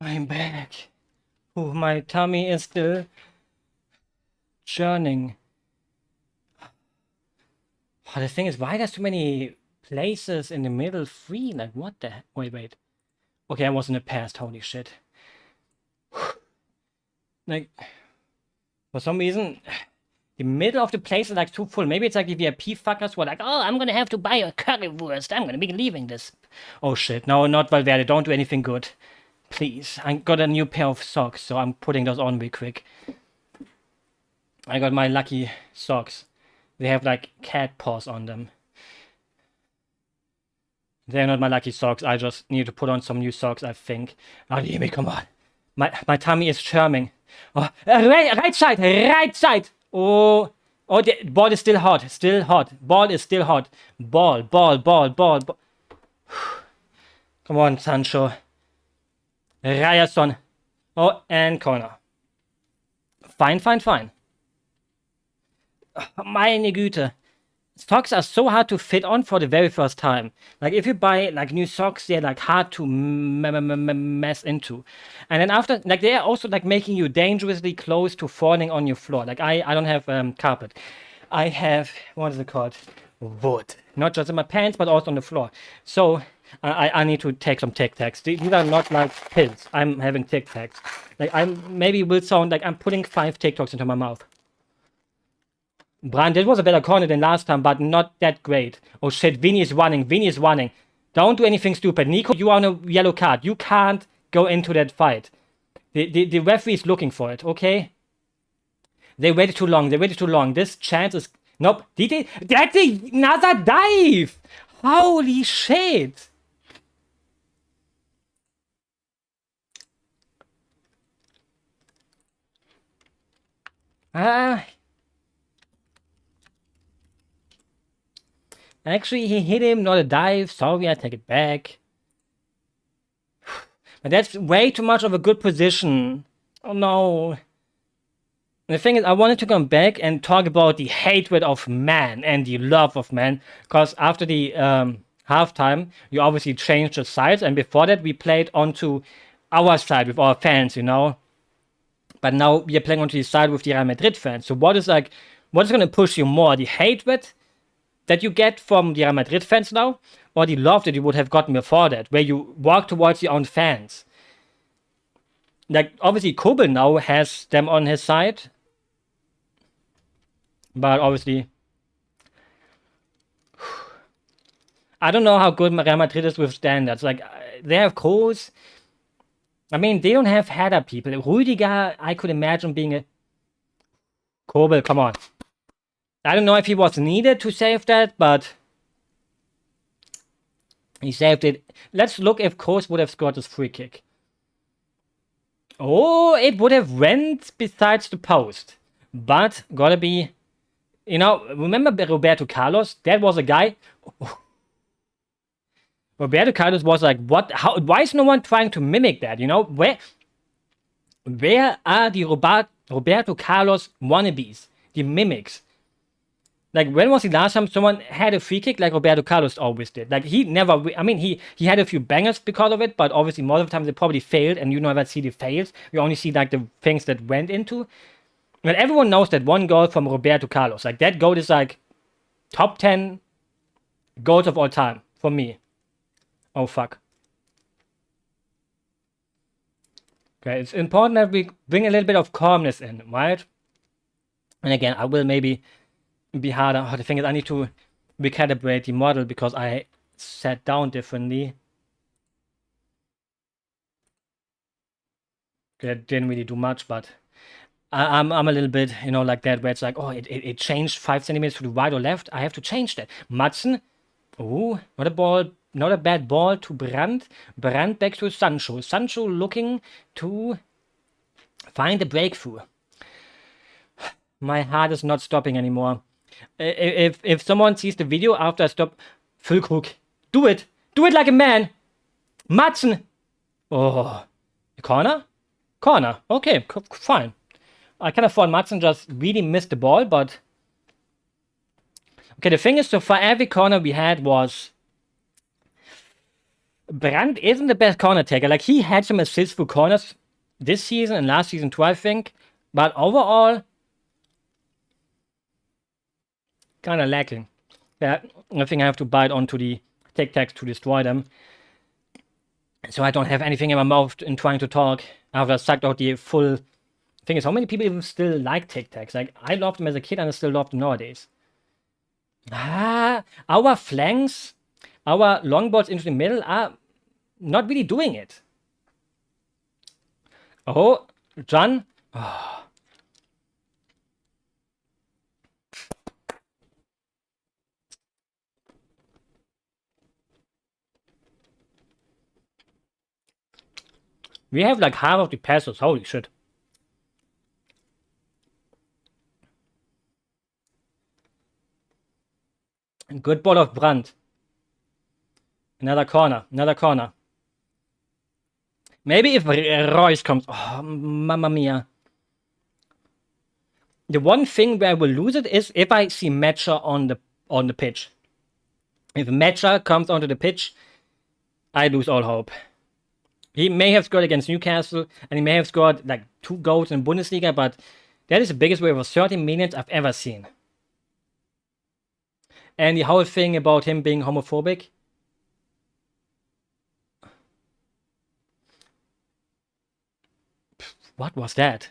I'm back. Oh, my tummy is still churning. Oh, the thing is, why there's too many places in the middle free? Like, what the heck? Wait. Okay, I was in the past. Holy shit. Like, for some reason, the middle of the place is like too full. Maybe it's like the VIP fuckers were like, oh, I'm gonna have to buy a currywurst. I'm gonna be leaving this. Oh shit, no, not Valverde. Don't do anything good. Please. I got a new pair of socks, so I'm putting those on real quick. I got my lucky socks. They have like cat paws on them. They're not my lucky socks. I just need to put on some new socks, I think. Oh, Jimmy, come on. My tummy is churning. Oh, right side. Oh, the ball is still hot. Ball is still hot. Ball. Come on, Sancho. Ryerson. Oh, and corner. Fine. Meine Güte. Socks are so hard to fit on for the very first time. Like, if you buy, like, new socks, they're, like, hard to mess into. And then after, like, they are also, like, making you dangerously close to falling on your floor. Like, I don't have carpet. I have, what is it called? Wood. Not just in my pants, but also on the floor. So, I need to take some Tic Tacs. These are not, like, pills. I'm having Tic Tacs. Like, maybe will sound like I'm putting 5 Tic Tacs into my mouth. Brand, that was a better corner than last time, but not that great. Oh shit, Vinny is running. Don't do anything stupid. Nico, you are on a yellow card. You can't go into that fight. The referee is looking for it, okay? They waited too long. This chance is... Nope. That's another dive! Holy shit! Actually, he hit him, not a dive. Sorry, I take it back. But that's way too much of a good position. Oh no. And the thing is, I wanted to come back and talk about the hatred of man and the love of man. Because after the halftime, you obviously changed the sides. And before that, we played onto our side with our fans, you know. But now we are playing onto the side with the Real Madrid fans. So what is going to push you more? The hatred that you get from the Real Madrid fans now, or the love that you would have gotten before that, where you walk towards your own fans? Like, obviously, Kobel now has them on his side, but obviously, I don't know how good Real Madrid is with standards. Like, they have Kroos. I mean, they don't have header people. Rüdiger, I could imagine being a... Kobel, come on. I don't know if he was needed to save that, but he saved it. Let's look if Kroos would have scored this free kick. Oh, it would have went besides the post. But, gotta be... You know, remember Roberto Carlos? That was a guy... Roberto Carlos was like, what? How? Why is no one trying to mimic that, you know? Where are the Roberto Carlos wannabes? The mimics? Like, when was the last time someone had a free kick like Roberto Carlos always did? Like, he never... I mean, he had a few bangers because of it, but obviously most of the time they probably failed, and you never see the fails. You only see, like, the things that went into. But everyone knows that one goal from Roberto Carlos. Like, that goal is, like, top 10 goals of all time for me. Oh, fuck. Okay, it's important that we bring a little bit of calmness in, right? And again, I will maybe... be harder. Oh, the thing is, I need to recalibrate the model because I sat down differently. Okay, that didn't really do much, but I'm a little bit, you know, like that, where it's like, oh, it changed 5 centimeters to the right or left. I have to change that. Madsen, oh, not a bad ball to Brandt. Brandt back to Sancho. Sancho looking to find a breakthrough. My heart is not stopping anymore. If someone sees the video after I stop, Füllkrug, do it like a man. Madsen. Oh, corner. Okay, fine. I can afford Madsen just really missed the ball, but okay. The thing is, so far every corner we had was Brandt isn't the best corner taker. Like, he had some assists for corners this season and last season too, I think. But overall, kind of lacking. Yeah, I think I have to bite onto the Tic Tacs to destroy them. So I don't have anything in my mouth in trying to talk after I sucked out the full thing. Is how many people even still like Tic Tacs? Like, I loved them as a kid and I still love them nowadays. Our flanks, our long balls into the middle are not really doing it. Oh, John. Oh. We have like half of the passes. Holy shit. Good ball of Brandt. Another corner. Another corner. Maybe if Royce comes. Oh, mamma mia. The one thing where I will lose it is if I see Matcher on the pitch. If Matcher comes onto the pitch, I lose all hope. He may have scored against Newcastle, and he may have scored like 2 goals in Bundesliga, but that is the biggest wave of 30 minutes I've ever seen. And the whole thing about him being homophobic. What was that?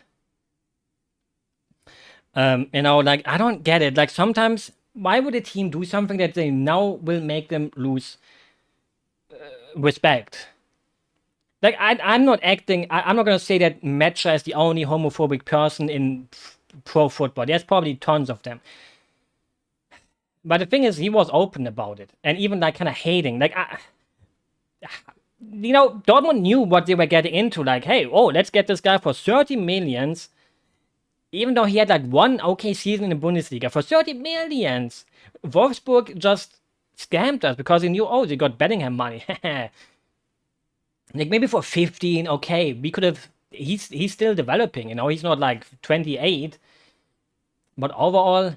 Like, I don't get it. Like, sometimes, why would a team do something that they now will make them lose respect? Like, I'm not acting, I'm not gonna say that Matcher is the only homophobic person in pro football. There's probably tons of them. But the thing is, he was open about it. And even, like, kind of hating. Like, Dortmund knew what they were getting into. Like, hey, let's get this guy for 30 millions. Even though he had, like, one okay season in the Bundesliga. For 30 millions. Wolfsburg just scammed us because he knew, they got Bellingham money. Like, maybe for 15, okay, we could have. He's still developing, he's not like 28. But overall,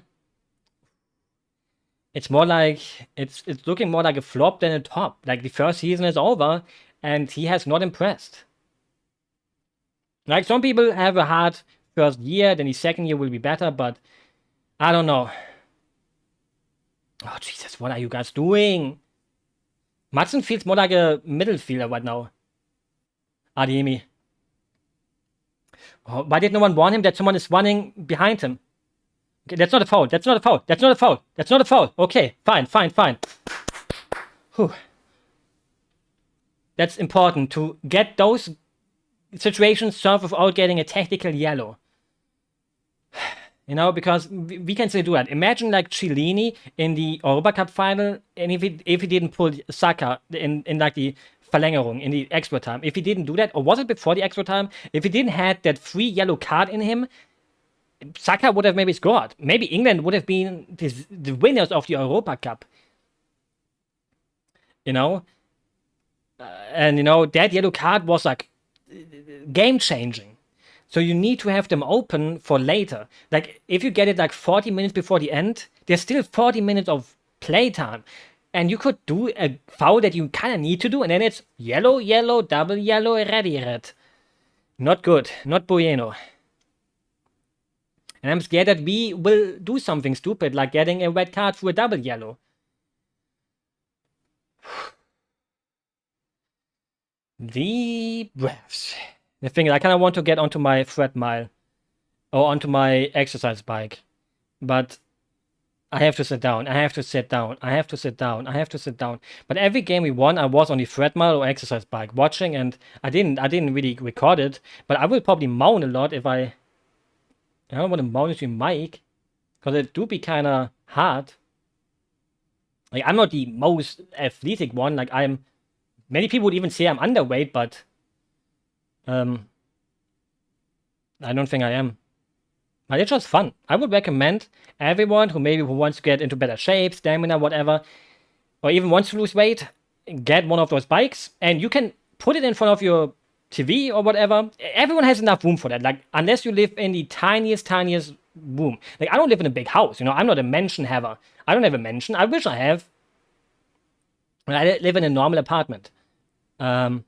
it's more like it's looking more like a flop than a top. Like, the first season is over, and he has not impressed. Like, some people have a hard first year, then the second year will be better, but I don't know. Oh Jesus, what are you guys doing? Madsen feels more like a midfielder right now. Ademi. Oh, why did no one warn him that someone is running behind him? Okay, that's not a foul. That's not a foul. That's not a foul. That's not a foul. Okay, fine. Whew. That's important to get those situations solved without getting a technical yellow. Because we can still do that. Imagine like Cellini in the Europa Cup final, and if he didn't pull Saka in like the Verlängerung, in the extra time, if he didn't do that, or was it before the extra time, if he didn't have that free yellow card in him, Saka would have maybe scored. Maybe England would have been the winners of the Europa Cup. And that yellow card was like game changing. So you need to have them open for later. Like, if you get it like 40 minutes before the end, there's still 40 minutes of playtime. And you could do a foul that you kind of need to do, and then it's yellow, double yellow, red. Not good. Not bueno. And I'm scared that we will do something stupid, like getting a red card for a double yellow. Deep breaths. The thing is, I kind of want to get onto my treadmill or onto my exercise bike, but I have to sit down. But every game we won, I was on the treadmill or exercise bike watching, and I didn't really record it. But I will probably moan a lot if I don't want to moan into the mic, because it do be kind of hard. Like, I'm not the most athletic one. Like, many people would even say I'm underweight, but I don't think I am. But it's just fun. I would recommend everyone who wants to get into better shape, stamina, whatever, or even wants to lose weight, get one of those bikes, and you can put it in front of your TV or whatever. Everyone has enough room for that. Like, unless you live in the tiniest room. Like, I don't live in a big house. I'm not a mansion haver. I don't have a mansion. I wish I have. I live in a normal apartment. And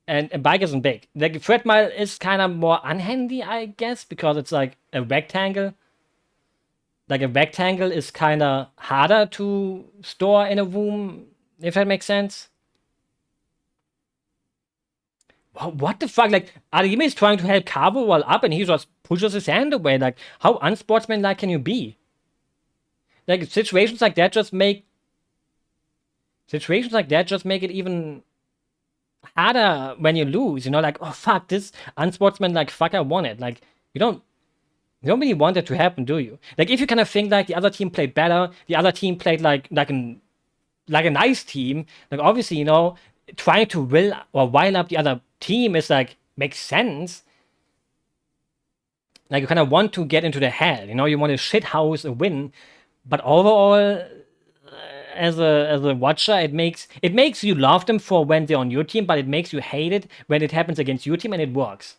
a bike isn't big. Like, the treadmill is kind of more unhandy, I guess, because it's like a rectangle. Like, a rectangle is kind of harder to store in a room, if that makes sense. What the fuck? Like, Adeyemi is trying to help Cabo roll up and he just pushes his hand away. Like, how unsportsmanlike can you be? Like, situations like that just make it even harder when you lose. You know, like, oh fuck, this unsportsmanlike fucker won it. Like, you don't really want it to happen, do you? Like, if you kind of think like the other team played better, the other team played like a nice team, like obviously, you know, trying to will or rile up the other team is like makes sense. Like, you kind of want to get into the head, you know, you want to shithouse a win, but overall, as a watcher, it makes you love them for when they're on your team, but it makes you hate it when it happens against your team, and it works.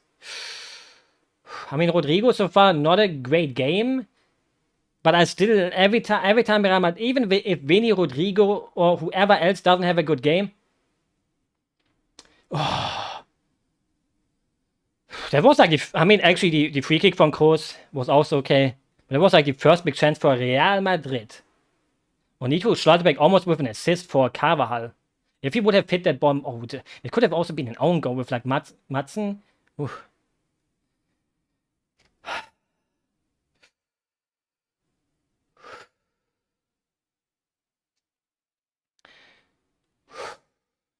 I mean, Rodrigo so far not a great game, but I still every time Real Madrid, even if Vinny, Rodrigo, or whoever else doesn't have a good game, that was like actually the free kick from Kroos was also okay, but it was like the first big chance for Real Madrid. Onito Schlotterbeck almost with an assist for Carvajal. If he would have hit that bomb, it could have also been an own goal with like Madsen.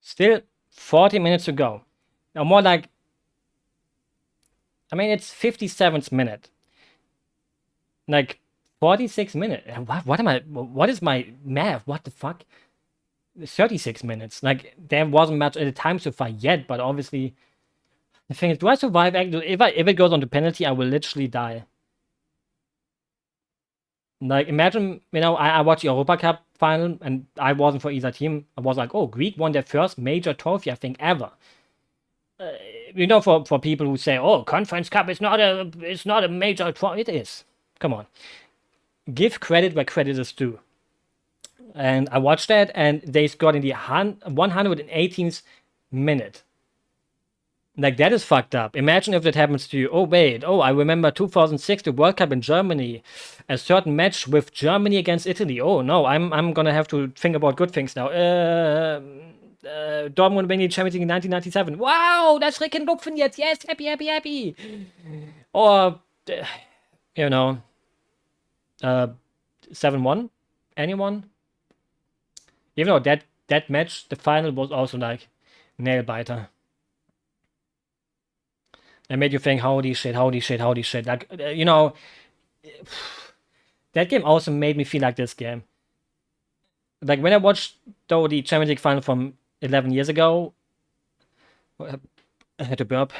Still 40 minutes to go. Now more like, I mean, it's 57th minute. Like 46 minutes. What is my math? What the fuck? 36 minutes. Like, there wasn't much at the time so far yet, but obviously the thing is, do I survive? If it goes on to penalty, I will literally die. Like, imagine, you know, I watched the Europa Cup final and I wasn't for either team. I was like, oh, Greek won their first major trophy, I think, ever. You know, for people who say, oh, Conference Cup is not a major trophy. It is. Come on. Give credit where credit is due. And I watched that, and they scored in the 118th minute. Like, that is fucked up. Imagine if that happens to you. Oh, wait. Oh, I remember 2006, the World Cup in Germany. A certain match with Germany against Italy. Oh, no, I'm gonna have to think about good things now. Dortmund winning the Champions League in 1997. Wow, das Reckenlupfen jetzt. Yes, happy, happy, happy. Or, you know, 7-1. Anyone? Even though that match, the final was also like nail biter. It made you think, holy shit. Like, you know, that game also made me feel like this game. Like, when I watched, though, the Champions League final from 11 years ago, I had to burp.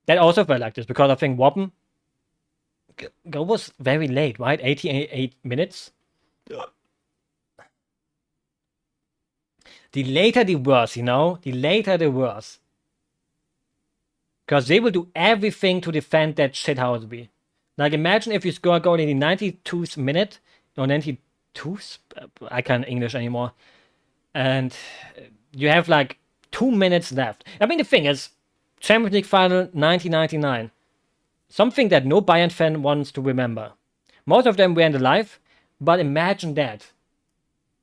That also felt like this, because I think Wappen goal was very late, right? 88 minutes. The later the worse, you know? The later the worse. Because they will do everything to defend that shithousery. Like, imagine if you score a goal in the 92th minute, or 92th? I can't English anymore. And you have like 2 minutes left. I mean, the thing is, Champions League final 1999. Something that no Bayern fan wants to remember. Most of them weren't alive, but imagine that.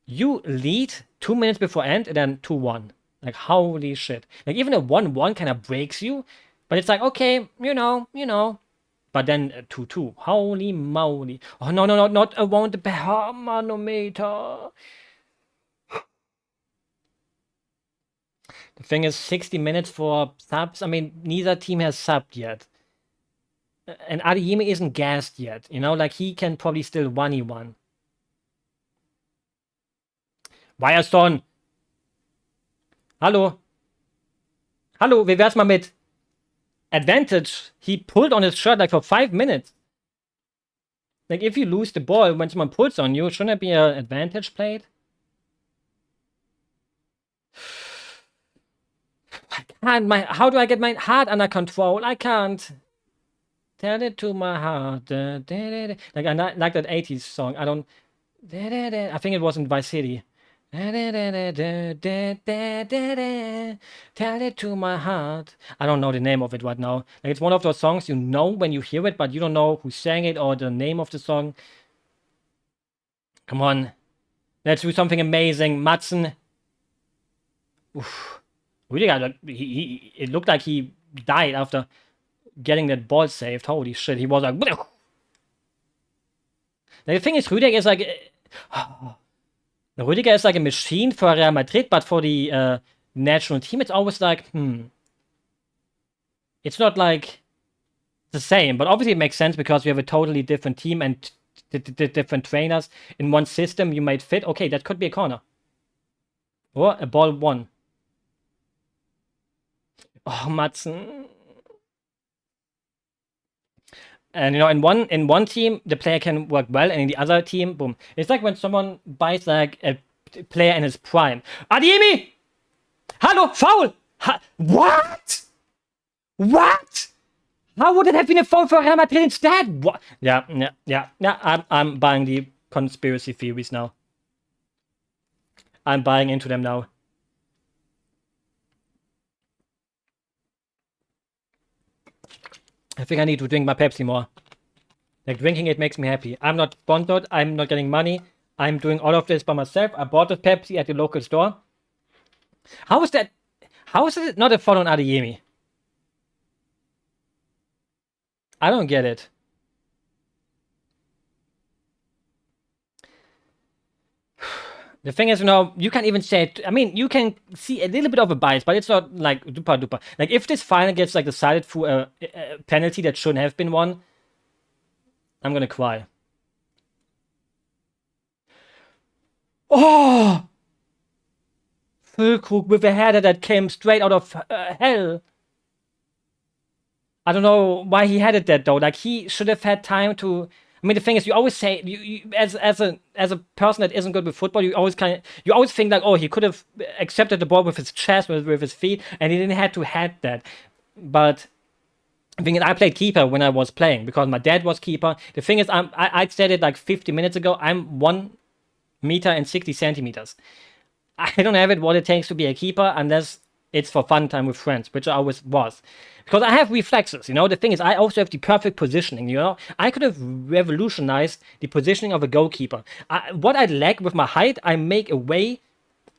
You lead 2 minutes before end and then 2-1. Like, holy shit. Like, even a 1-1 kind of breaks you, but it's like, okay, you know. But then 2-2. Holy moly. Oh, no, not around the manometer. The thing is, 60 minutes for subs. I mean, neither team has subbed yet. And Adeyemi isn't gassed yet. You know, like, he can probably still 1v1. Weierson. Hallo, wie wär's mal mit advantage? He pulled on his shirt like for 5 minutes. Like, if you lose the ball when someone pulls on you, shouldn't it be an advantage played? I can't. How do I get my heart under control? I can't. Tell it to my heart. Like, I like that 80s song. I don't. I think it was in Vice City. Tell it to my heart. I don't know the name of it right now. Like, it's one of those songs you know when you hear it, but you don't know who sang it or the name of the song. Come on. Let's do something amazing. Madsen. Oof. Rüdiger, it looked like he died after getting that ball saved. Holy shit. He was like... The thing is, Rüdiger is like... Rüdiger is like a machine for Real Madrid, but for the national team, it's always like, It's not like the same, but obviously it makes sense because we have a totally different team and different trainers in one system. You might fit. Okay, that could be a corner. Or a ball one. Oh, Madsen. And in one team the player can work well, and in the other team, boom. It's like when someone buys like a player in his prime. Adeyemi! Hallo, foul! What? What? How would it have been a foul for Real Madrid instead? What? Yeah. I'm buying the conspiracy theories now. I'm buying into them now. I think I need to drink my Pepsi more. Like, drinking it makes me happy. I'm not sponsored. I'm not getting money. I'm doing all of this by myself. I bought the Pepsi at the local store. How is that? How is it not a foul on Adeyemi? I don't get it. The thing is, you can't even say it. I mean, you can see a little bit of a bias, but it's not like duper duper. Like, if this final gets like decided through a penalty that shouldn't have been one, I'm gonna cry. Oh! Füllkrug with a header that came straight out of hell. I don't know why he headed that though. Like, he should have had time to. I mean, the thing is, you always say as a person that isn't good with football, you always think like, oh, he could have accepted the ball with his chest, with his feet, and he didn't have to head that. But I think I played keeper when I was playing because my dad was keeper. The thing is, I said it like 50 minutes ago. I'm 1 meter and 60 centimeters. I don't have it what it takes to be a keeper unless it's for fun time with friends, which I always was. Because I have reflexes, The thing is, I also have the perfect positioning, I could have revolutionized the positioning of a goalkeeper. What I lack with my height, I make away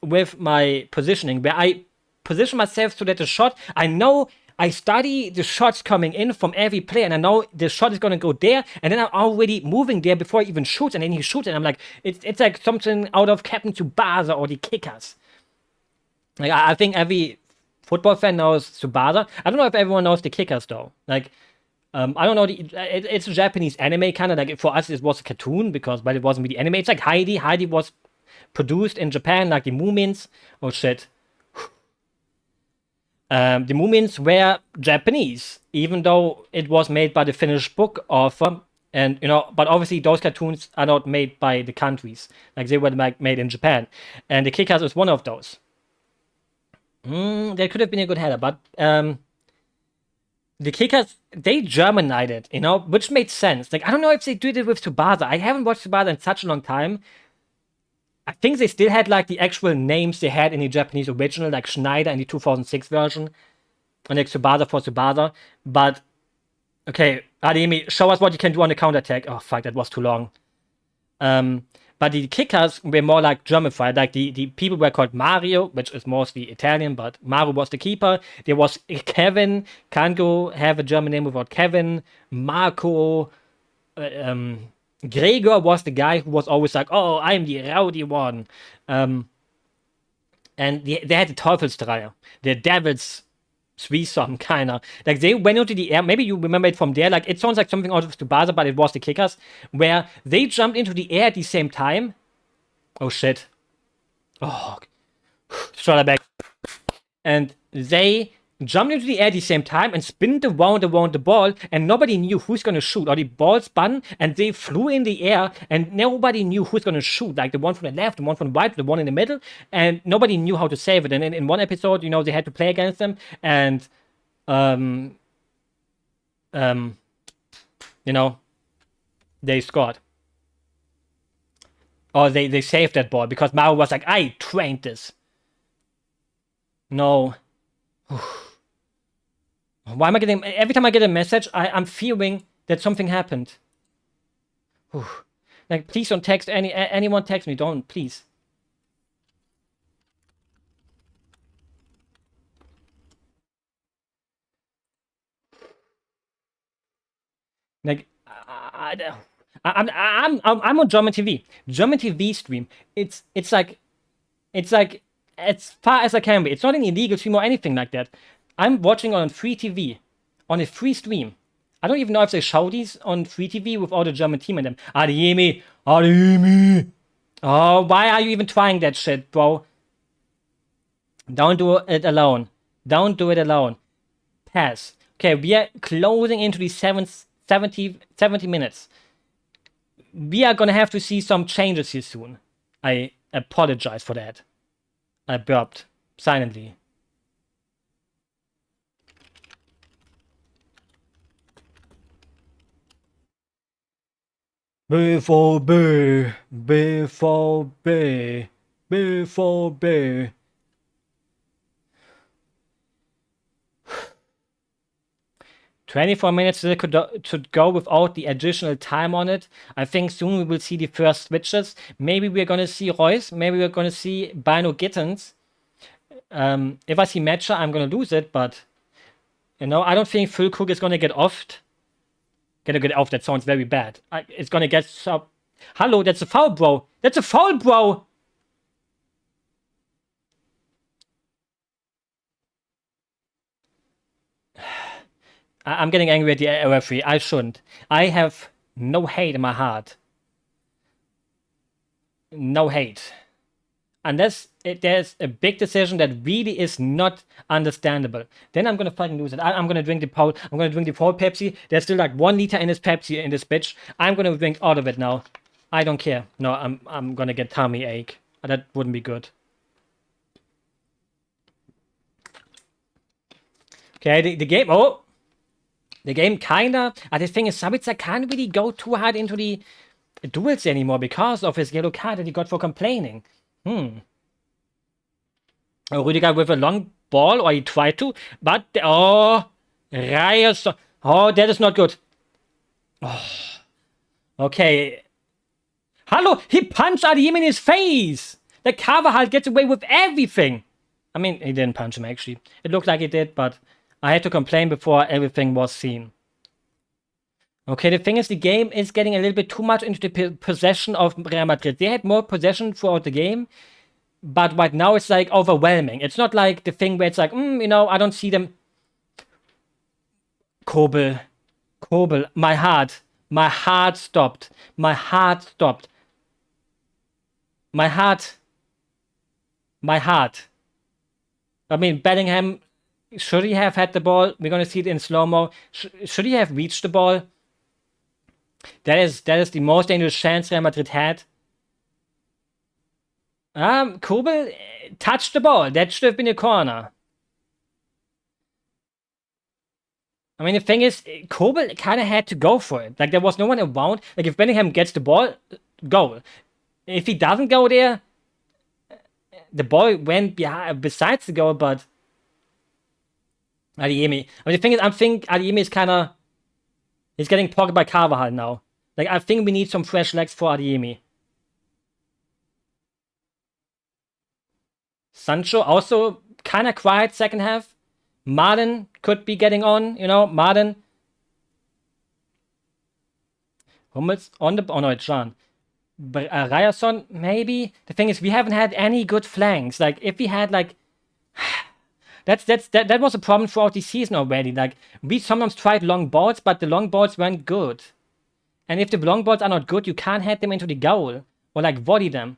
with my positioning, where I position myself so that the shot, I know I study the shots coming in from every player, and I know the shot is going to go there, and then I'm already moving there before he even shoots, and then he shoots, and I'm like, it's like something out of Captain Tsubasa or the Kickers. Like, I think every football fan knows Tsubasa. I don't know if everyone knows the Kickers though. Like, I don't know. It's a Japanese anime kind of like for us. It was a cartoon but it wasn't really anime. It's like Heidi. Heidi was produced in Japan, like the Moomins. Oh shit. The Moomins were Japanese, even though it was made by the Finnish book author. And but obviously those cartoons are not made by the countries. Like, they were made in Japan, and the Kickers is one of those. There could have been a good header, but the Kickers, they Germanized it, which made sense. Like, I don't know if they did it with Tsubasa. I haven't watched Tsubasa in such a long time. I think they still had, like, the actual names they had in the Japanese original, like Schneider in the 2006 version, and like Tsubasa for Tsubasa. But, okay, Adeyemi, show us what you can do on the counterattack. Oh, fuck, that was too long. But the Kickers were more like Germanified. Like, the people were called Mario, which is mostly Italian, but Mario was the keeper. There was Kevin. Can't go have a German name without Kevin. Marco. Gregor was the guy who was always like, oh, I'm the rowdy one. And they had the Teufelsdreier. The Devil's threesome, kind of. Like, they went into the air. Maybe you remember it from there. Like, it sounds like something out of Tsubasa, but it was the Kickers, where they jumped into the air at the same time. Oh, shit. Oh. Shoulder back. And they jumped into the air at the same time and spinned around the ball, and nobody knew who's going to shoot. Or the ball spun, and they flew in the air, and nobody knew who's going to shoot. Like, the one from the left, the one from the right, the one in the middle, and nobody knew how to save it. And in one episode, they had to play against them, and, they scored. Oh, they saved that ball because Mao was like, I trained this. No. Why am I getting... Every time I get a message, I'm feeling that something happened. Like, please don't text anyone text me. Don't, please. Like, I'm on German TV. German TV stream. It's like as far as I can be. It's not an illegal stream or anything like that. I'm watching on free TV, on a free stream. I don't even know if they show these on free TV with all the German team in them. Adeyemi. Oh, why are you even trying that shit, bro? Don't do it alone. Don't do it alone. Pass. Okay, we are closing into the 70 minutes. We are gonna have to see some changes here soon. I apologize for that. I burped silently. BVB, BVB, BVB. "24 minutes could go without the additional time on it. I think soon we will see the first switches. Maybe we're gonna see Royce. Maybe we're gonna see Bino Gittens. If I see Matcher, I'm gonna lose it, but you know, I don't think Füllkrug is gonna get offed. Gonna get off, that sounds very bad. It's gonna get so... Hello, that's a foul, bro. That's a foul, bro. I'm getting angry at the referee. I shouldn't. I have no hate in my heart. No hate. Unless there's a big decision that really is not understandable, then I'm gonna fucking lose it. I'm gonna drink the Paul. I'm gonna drink the Paul Pepsi. There's still like 1 liter in this Pepsi in this bitch. I'm gonna drink all of it now. I don't care. No, I'm gonna get tummy ache. That wouldn't be good. Okay, the game. Oh, the game kinda. The thing is, Sabitzer can't really go too hard into the duels anymore because of his yellow card that he got for complaining. Rüdiger with a long ball, or he tried to, but Reyes. Oh, that is not good. Oh. Okay. Hello, he punched Adeyemi in his face. The Carvajal gets away with everything. I mean, he didn't punch him actually. It looked like he did, but I had to complain before everything was seen. Okay, the thing is, the game is getting a little bit too much into the possession of Real Madrid. They had more possession throughout the game, but right now it's like overwhelming. It's not like the thing where it's like, you know, I don't see them. Kobel, my heart stopped. My heart stopped. My heart. I mean, Bellingham, should he have had the ball? We're gonna see it in slow-mo. Should he have reached the ball? That is the most dangerous chance Real Madrid had. Kobel touched the ball. That should have been a corner. I mean, the thing is, Kobel kind of had to go for it. Like, there was no one around. Like, if Bellingham gets the ball, goal. If he doesn't go there, the ball went besides the goal, but Adeyemi. I mean, the thing is, I think Adeyemi is kind of... He's getting pocket by Carvajal now. Like, I think we need some fresh legs for Adeyemi. Sancho also kind of quiet second half. Martin could be getting on, you know, Martin. Hummels on the... Oh no, it's Jean. Ryerson, maybe. The thing is, we haven't had any good flanks. Like, if we had, like... That was a problem throughout the season already. Like, we sometimes tried long balls, but the long balls weren't good. And if the long balls are not good, you can't head them into the goal. Or, like, volley them.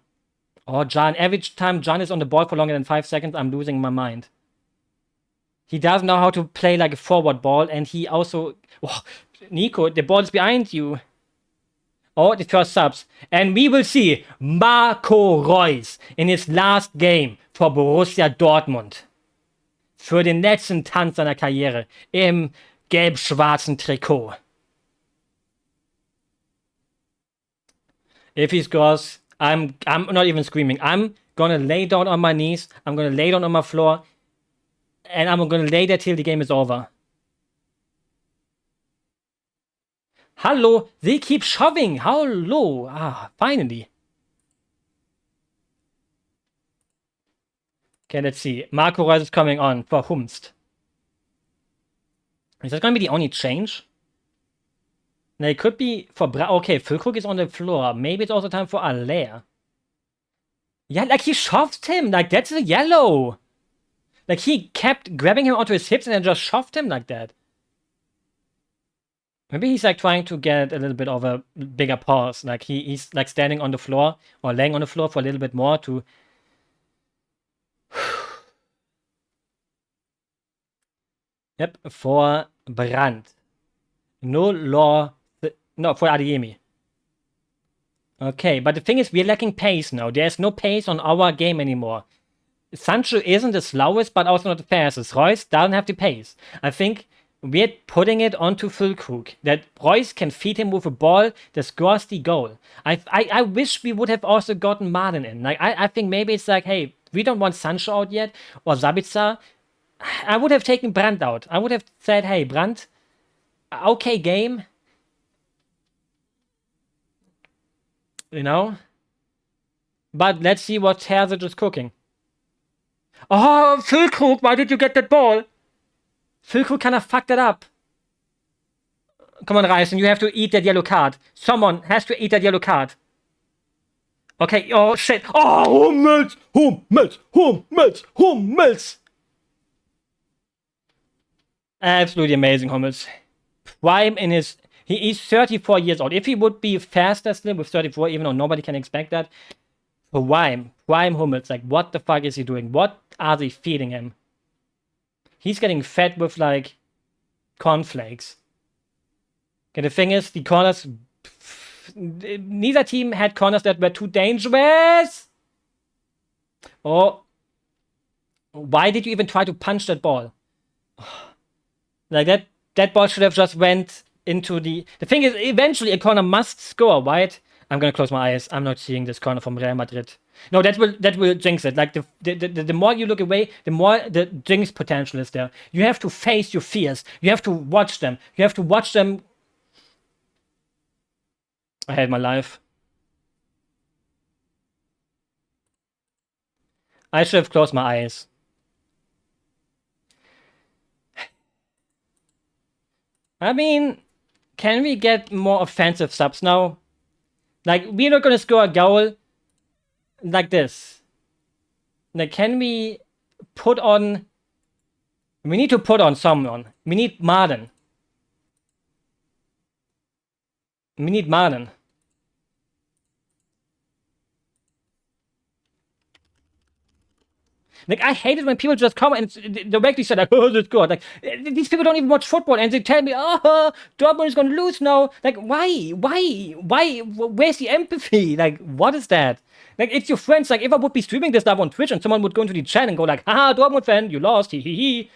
Oh, John. Every time John is on the ball for longer than 5 seconds, I'm losing my mind. He doesn't know how to play, like, a forward ball. And he also... Oh, Nico, the ball is behind you. Oh, the first subs. And we will see Marco Reus in his last game for Borussia Dortmund. Für den letzten Tanz seiner Karriere im gelb-schwarzen Trikot. If he scores, I'm not even screaming. I'm gonna lay down on my knees. I'm gonna lay down on my floor. And I'm gonna lay there till the game is over. Hello, they keep shoving. Hello. Ah, finally. Okay, let's see. Marco Reus is coming on for Humst. Is that gonna be the only change? No, it could be for okay, Füllkrug is on the floor. Maybe it's also time for Allaire. Yeah, like he shoved him. Like that's a yellow. Like he kept grabbing him onto his hips and then just shoved him like that. Maybe he's like trying to get a little bit of a bigger pause. Like he's like standing on the floor or laying on the floor for a little bit more to. Yep, for Brandt. No law. No, for Adeyemi. Okay, but the thing is, we're lacking pace now. There's no pace on our game anymore. Sancho isn't the slowest, but also not the fastest. Reus doesn't have the pace. I think we're putting it onto Füllkrug, that Reus can feed him with a ball that scores the goal. I wish we would have also gotten Martin in. Like I think maybe it's like, hey, we don't want Sancho out yet, or Sabitzer. I would have taken Brandt out. I would have said, hey, Brandt, okay game. You know? But let's see what Terzic is cooking. Oh, Füllkrug, why did you get that ball? Füllkrug kind of fucked it up. Come on, Reisen, you have to eat that yellow card. Someone has to eat that yellow card. Okay, oh shit. Oh, Hummels. Absolutely amazing, Hummels. Prime in his... He's 34 years old. If he would be faster still with 34, even though nobody can expect that. Prime Hummels. Like, what the fuck is he doing? What are they feeding him? He's getting fed with, like, cornflakes. Okay, the thing is, the corners... Neither team had corners that were too dangerous. Oh. Why did you even try to punch that ball? Like, that ball should have just went into the... The thing is, eventually a corner must score, right? I'm gonna close my eyes. I'm not seeing this corner from Real Madrid. No, that will jinx it. Like, the more you look away, the more the jinx potential is there. You have to face your fears. You have to watch them. You have to watch them... I hate my life. I should have closed my eyes. I mean, can we get more offensive subs now? Like, we're not gonna score a goal like this. Like, can we put on... We need to put on someone. We need Martin. We need Martin. Like, I hate it when people just come and directly say, like, oh, that's good. Like, these people don't even watch football, and they tell me, oh, Dortmund is going to lose now. Like, why? Where's the empathy? Like, what is that? Like, it's your friends. Like, if I would be streaming this stuff on Twitch and someone would go into the chat and go like, haha, Dortmund fan, you lost, hee.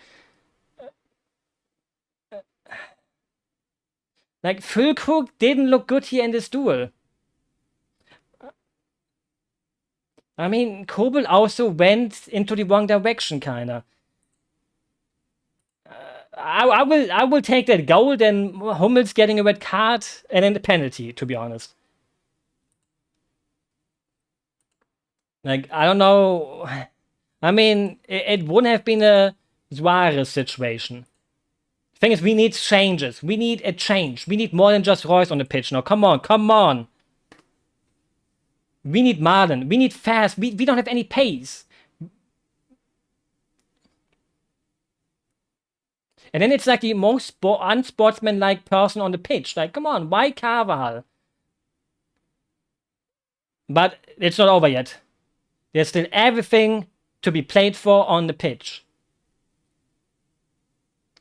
Like, Füllkrug didn't look good here in this duel. I mean, Kobel also went into the wrong direction, kinda. I will take that goal, then Hummels getting a red card, and then the penalty, to be honest. Like, I don't know. I mean, it wouldn't have been a Suarez situation. The thing is, we need changes. We need a change. We need more than just Reus on the pitch now. Come on. We need Martin. We need fast. We don't have any pace. And then it's like the most unsportsmanlike person on the pitch. Like, come on, why Carvajal? But it's not over yet. There's still everything to be played for on the pitch.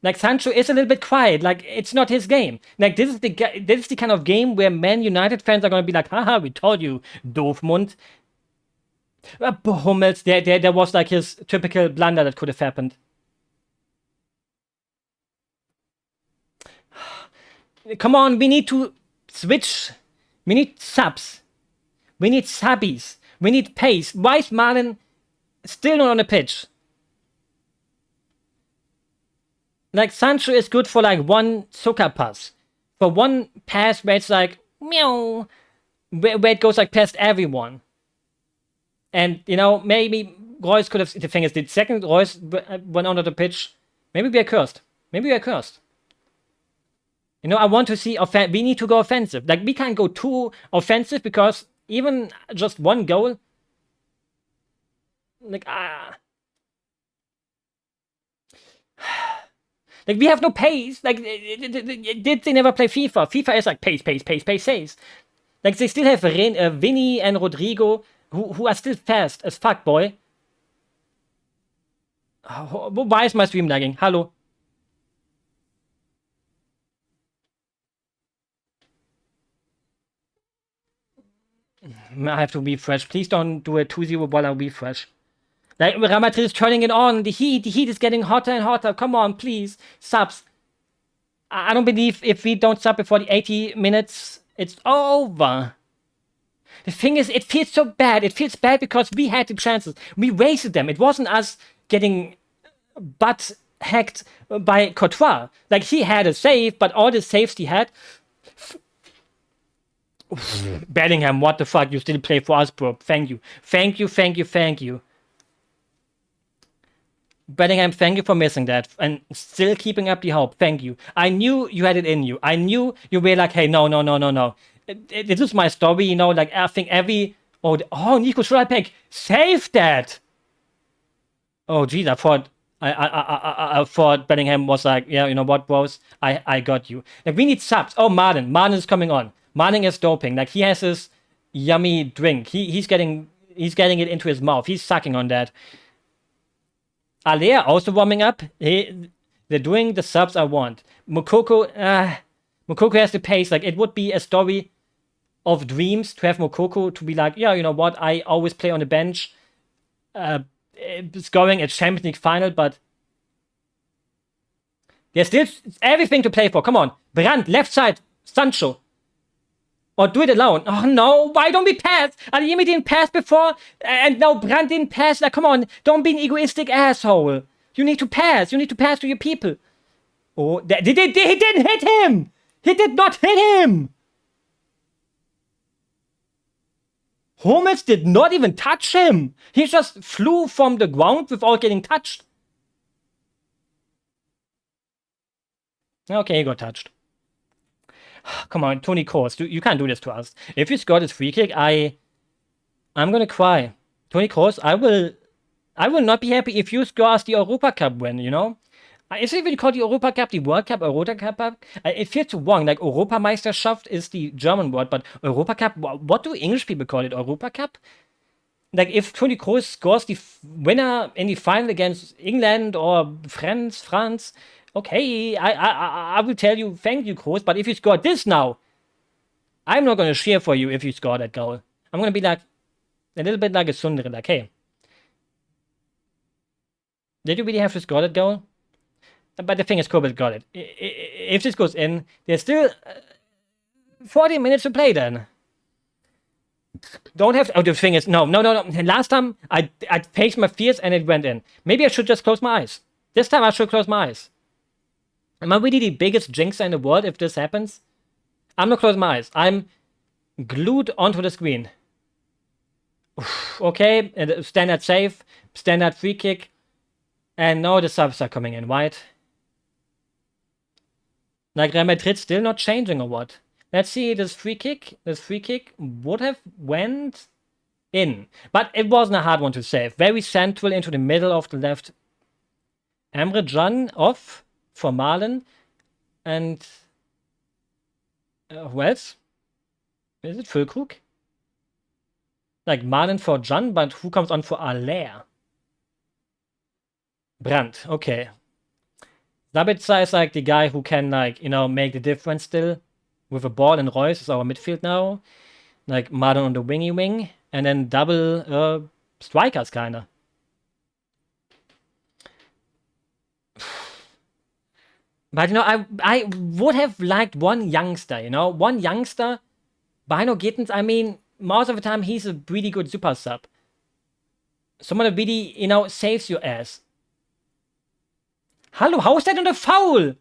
Like, Sancho is a little bit quiet. Like, it's not his game. Like, this is the kind of game where Man United fans are going to be like, haha, we told you, Doofmund. Hummels, there was like his typical blunder that could have happened. Come on, we need to switch. We need subs. We need subbies. We need pace. Why is Marlon still not on the pitch? Like, Sancho is good for like one Zucker pass. For one pass where it's like, meow, where it goes like past everyone. And, you know, maybe Royce could have, the thing is, the second Royce went onto the pitch, maybe we are cursed. Maybe we are cursed. You know, I want to see, we need to go offensive. Like, we can't go too offensive because even just one goal, like, like, we have no pace. Like, did they never play FIFA? FIFA is like pace, says. Like, they still have Vinny and Rodrigo, who are still fast as fuck, boy. Oh, why is my stream lagging? Hello. I have to refresh. Please don't do a 2-0 while I refresh. Like, Real Madrid is turning it on. The heat is getting hotter and hotter. Come on, please. Subs. I don't believe if we don't sub before the 80 minutes, it's over. The thing is, it feels so bad. It feels bad because we had the chances. We wasted them. It wasn't us getting butt hacked by Courtois. Like, he had a save, but all the saves he had... Bellingham, what the fuck? You still play for us, bro. Thank you. Bellingham, thank you for missing that and still keeping up the hope. Thank you. I knew you had it in you. I knew you were like, hey, no. This is my story, you know, like, I think every... Oh, Nico Schreibeck, save that! Oh, geez, I thought Bellingham was like, yeah, you know what, bros? I got you. Like, we need subs. Oh, Martin is coming on. Martin is doping. Like, he has this yummy drink. He's getting it into his mouth. He's sucking on that. Alea also warming up. They're doing the subs I want. Mokoko has the pace. Like, it would be a story of dreams to have Mokoko to be like, yeah, you know what? I always play on the bench. Scoring a Champions League final, but there's still everything to play for. Come on. Brandt, left side. Sancho. Or do it alone. Oh no, why don't we pass? Adeyemi didn't pass before, and now Brandt didn't pass. Like, come on, don't be an egoistic asshole. You need to pass. You need to pass to your people. Oh, he didn't hit him. He did not hit him. Hummels did not even touch him. He just flew from the ground without getting touched. Okay, he got touched. Come on, Toni Kroos, you can't do this to us. If you score this free kick, I'm gonna cry. Toni Kroos, I will not be happy if you score us the Europa Cup win, you know? Is it even called the Europa Cup, the World Cup, Europa Cup? It feels too wrong. Like, Europameisterschaft is the German word, but Europa Cup, what do English people call it? Europa Cup? Like, if Toni Kroos scores the winner in the final against England or France, okay, I will tell you, thank you, Kroos, but if you score this now, I'm not going to cheer for you if you score that goal. I'm going to be like, a little bit like a Sundere, like, hey, did you really have to score that goal? But the thing is, Kobel got it. If this goes in, there's still 40 minutes to play then. Don't have to, oh, the thing is, no. Last time, I faced my fears and it went in. Maybe I should just close my eyes. This time I should close my eyes. Am I really the biggest jinxer in the world if this happens? I'm not closing my eyes. I'm glued onto the screen. Okay, standard save, standard free kick. And now the subs are coming in, right? Like, Real Madrid still not changing or what? Let's see, this free kick would have went in. But it wasn't a hard one to save. Very central into the middle of the left. Emre Can off for Marlon. And who else? Is it Füllkrug? Like, Marlon for Can, but who comes on for Aller? Brandt, okay. Sabitzer is like the guy who can, like, you know, make the difference still with a ball, and Reus is our midfield now. Like, Marlon on the wingy wing, and then double strikers, kinda. But, you know, I would have liked one youngster, you know? One youngster, Bino Gittens, I mean, most of the time he's a really good super sub. Someone that really, saves your ass. Hello, how is that not a foul?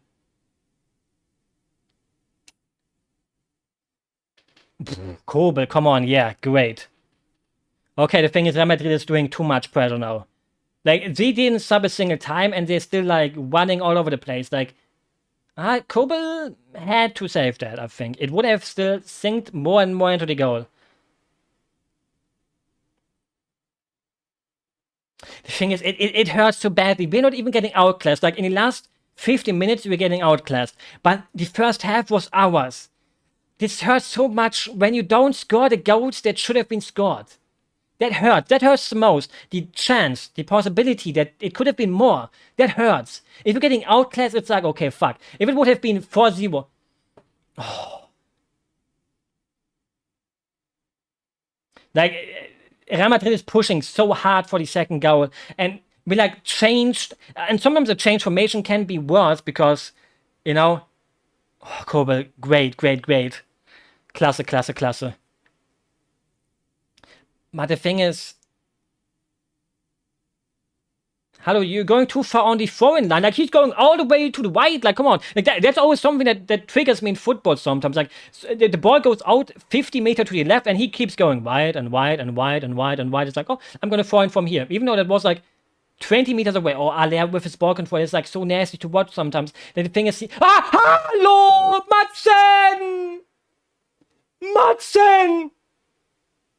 Kobel, come on, yeah, great. Okay, the thing is, Real Madrid is doing too much pressure now. Like, they didn't sub a single time, and they're still, like, running all over the place. Like, Kobel had to save that, I think. It would have still synced more and more into the goal. The thing is, it hurts so badly. We're not even getting outclassed. Like, in the last 15 minutes, we were getting outclassed. But the first half was ours. This hurts so much when you don't score the goals that should have been scored. That hurts. That hurts the most. The chance, the possibility that it could have been more, that hurts. If you're getting outclassed, it's like, okay, fuck. If it would have been 4-0. Oh. Like, Real Madrid is pushing so hard for the second goal. And we, like, changed. And sometimes the change formation can be worse because, Oh, Kobel, great, great, great. Klasse, klasse, klasse. But the thing is, hello, you're going too far on the foreign line. Like, he's going all the way to the right. Like, come on. Like, that's always something that triggers me in football sometimes. Like, the ball goes out 50 meters to the left, and he keeps going wide and wide and wide and wide and wide. It's like, oh, I'm going to throw in from here. Even though that was, like, 20 meters away. Or Aller with his ball control. It's, like, so nasty to watch sometimes. The thing is, hello, Madsen! Madsen!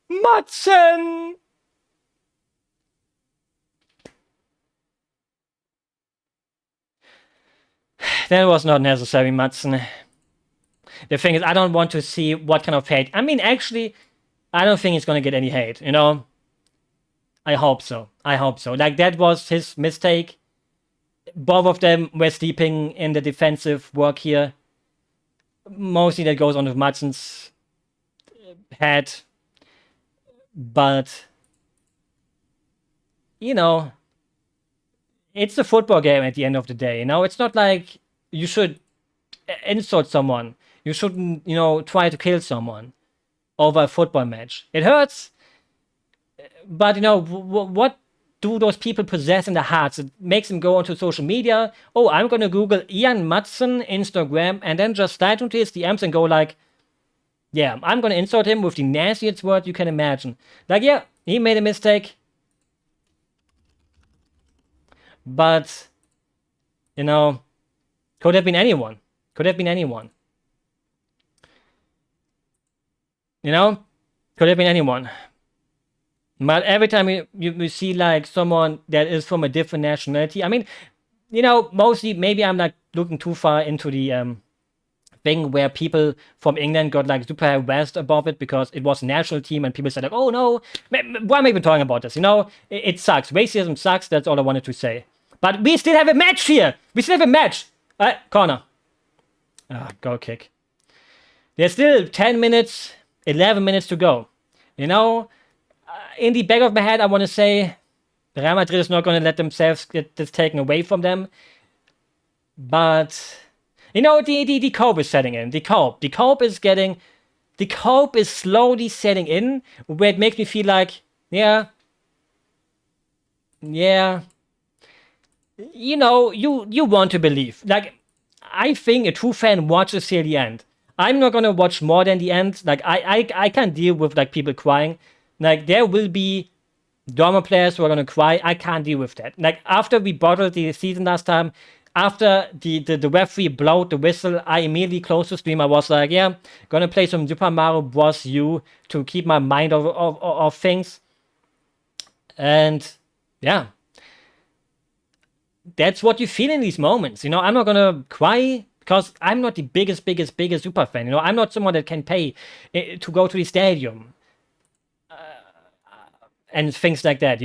Madsen! That was not necessary, Madsen. The thing is, I don't want to see what kind of hate. I mean, actually, I don't think he's gonna get any hate, I hope so. I hope so. Like, that was his mistake. Both of them were sleeping in the defensive work here. Mostly that goes on with Madsen's head. But, it's a football game at the end of the day, It's not like you should insult someone. You shouldn't, try to kill someone over a football match. It hurts, but, what do those people possess in their hearts? It makes them go onto social media. Oh, I'm going to Google Ian Madsen Instagram and then just slide into his DMs and go like, yeah, I'm going to insult him with the nastiest word you can imagine. Like, yeah, he made a mistake. But, could have been anyone. Could have been anyone. Could have been anyone. But every time you see, like, someone that is from a different nationality, I mean, mostly, maybe I'm, like, looking too far into the thing where people from England got, like, super harassed above it because it was a national team and people said, like, oh, no, why am I even talking about this? It sucks. Racism sucks. That's all I wanted to say. But we still have a match here. We still have a match. Corner. Goal kick. There's still 10 minutes, 11 minutes to go. In the back of my head, I want to say Real Madrid is not going to let themselves get this taken away from them. But, the cope is setting in. The cope is slowly setting in, where it makes me feel like, yeah, you want to believe. Like, I think a true fan watches till the end. I'm not gonna watch more than the end. Like, I can't deal with, like, people crying. Like, there will be Dortmund players who are gonna cry. I can't deal with that. Like, after we bottled the season last time, after the referee blowed the whistle, I immediately closed the stream. I was like, yeah, gonna play some Super Mario Bros. U to keep my mind of things. And, yeah. That's what you feel in these moments. I'm not gonna cry because I'm not the biggest super fan. I'm not someone that can pay to go to the stadium and things like that.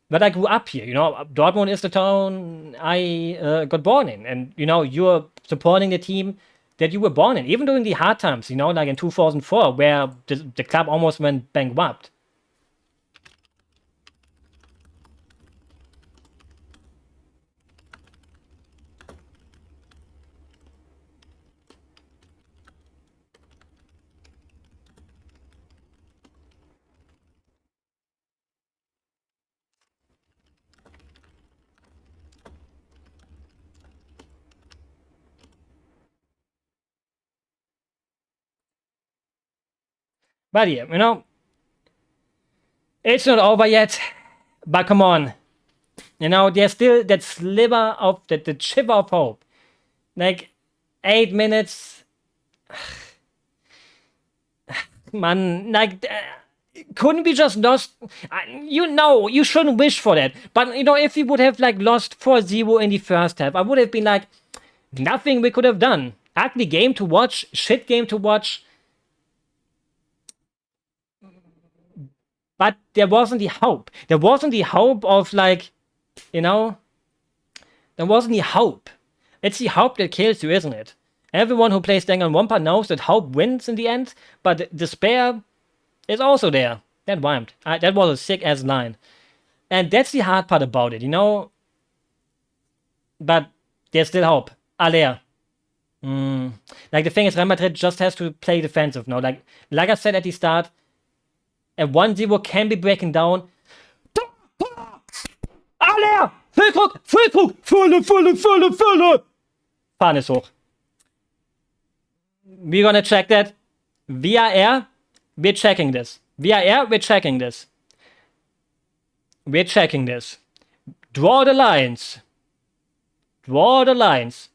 But I grew up here. Dortmund is the town I got born in, and you're supporting the team that you were born in, even during the hard times. Like in 2004, where the club almost went bankrupt. But yeah, you know, it's not over yet. But come on, you know, there's still that sliver of the shiver of hope. Like 8 minutes, man. Like, couldn't we just lost? You know, you shouldn't wish for that. But you know, if we would have like lost 4-0 in the first half, I would have been like, nothing we could have done. Ugly game to watch, shit game to watch. But there wasn't the hope. There wasn't the hope of like, you know, there wasn't the hope. It's the hope that kills you, isn't it? Everyone who plays Danganronpa knows that hope wins in the end, but despair is also there. That rhymed. That was a sick ass line. And that's the hard part about it, you know? But there's still hope. Aller. Like, the thing is, Real Madrid just has to play defensive now. Like I said at the start, a 1-0 can be breaking down. Aller! Fulldruck! Fulldruck! Volle! Fahne ist hoch. We're gonna check that. VAR, we're checking this. VAR, we're checking this. We're checking this. Draw the lines. Draw the lines.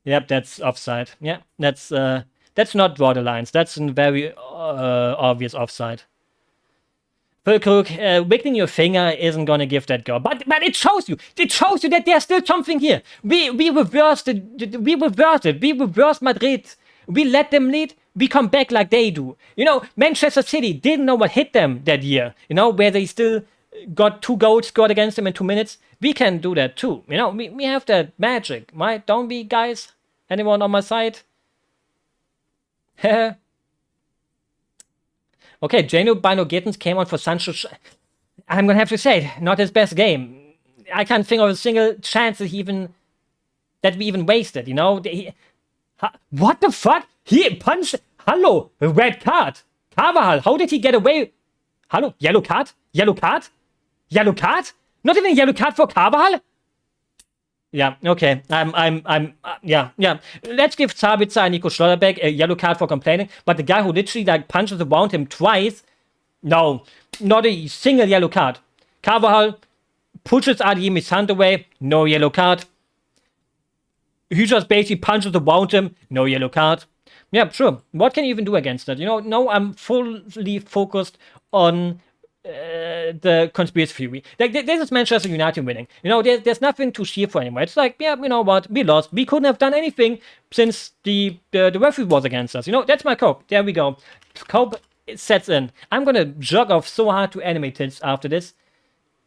Yep, that's offside. Yeah, that's not draw the lines. That's a very obvious offside. Fulkrug, wiggling your finger isn't gonna give that goal, but it shows you. It shows you that there's still something here. We reversed it. We reversed Madrid. We let them lead. We come back like they do. You know, Manchester City didn't know what hit them that year. You know, where they still got 2 goals scored against them in 2 minutes. We can do that too. You know, we have that magic, right? Don't we, guys? Anyone on my side? Okay, Jano Bino Gittens came on for Sancho. I'm gonna have to say, not his best game. I can't think of a single chance that we even wasted, you know? What the fuck? He punched. Hello, red card. Carvajal, how did he get away? Hello, yellow card? Yellow card? Yellow card? Not even a yellow card for Carvajal? Yeah, okay. Yeah. Let's give Sabitzer and Nico Schlotterbeck a yellow card for complaining, but the guy who literally like punches around him twice, no, not a single yellow card. Carvajal pushes Adeyemi's hand away, no yellow card. He just basically punches around him, no yellow card. Yeah, sure. What can you even do against that? You know, no, I'm fully focused on the conspiracy theory. Like, this is Manchester United winning. You know, there's nothing to cheer for anymore. It's like, yeah, you know what? We lost. We couldn't have done anything since the referee was against us. You know, that's my cope. There we go. Cope sets in. I'm gonna jog off so hard to animate it after this.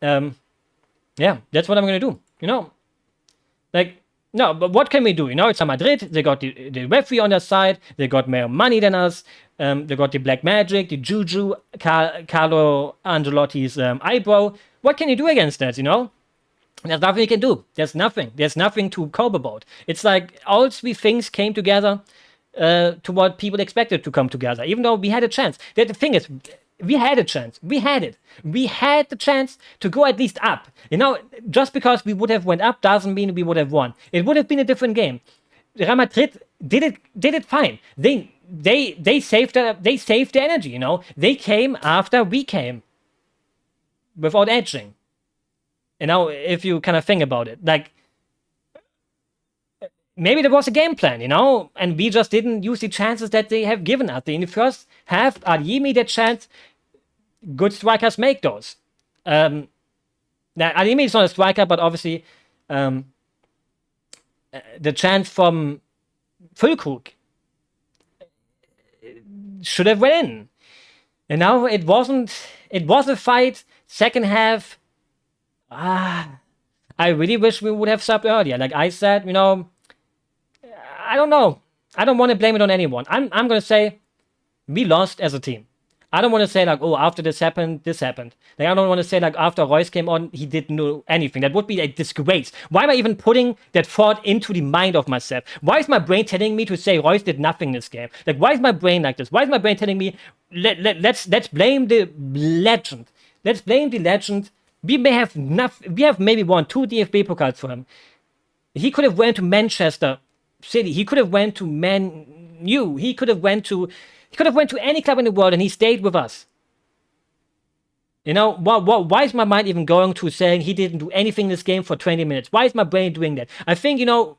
Yeah, that's what I'm gonna do. You know, like, no, but what can we do? You know, it's a Madrid. They got the referee on their side. They got more money than us. They got the black magic, the juju, Carlo Ancelotti's eyebrow. What can you do against that, you know? There's nothing you can do. There's nothing. There's nothing to cope about. It's like all 3 things came together to what people expected to come together, even though we had a chance. The thing is, we had a chance. We had it. We had the chance to go at least up. You know, just because we would have went up doesn't mean we would have won. It would have been a different game. Real Madrid did it fine. They saved the energy, you know. They came after we came. Without edging. You know, if you kind of think about it. Like, maybe there was a game plan, you know, and we just didn't use the chances that they have given us. In the first half, Adeyemi that chance. Good strikers make those. Now, Adeyemi is not a striker, but obviously the chance from Fulkrug should have went in. And now it wasn't. It was a fight. Second half. I really wish we would have subbed earlier. Like I said, you know, I don't know. I don't want to blame it on anyone. I'm gonna say we lost as a team. I don't want to say like, oh, after this happened. Like, I don't want to say like after Royce came on, he didn't know anything. That would be a disgrace. Why am I even putting that thought into the mind of myself? Why is my brain telling me to say Royce did nothing this game? Like, why is my brain like this? Why is my brain telling me let's blame the legend? Let's blame the legend. We have maybe won 2 DFB Pokals for him. He could have went to Manchester City. He could have went to Man U. He could have went to He could have went to any club in the world and he stayed with us. You know, why is my mind even going to saying he didn't do anything in this game for 20 minutes? Why is my brain doing that? I think, you know,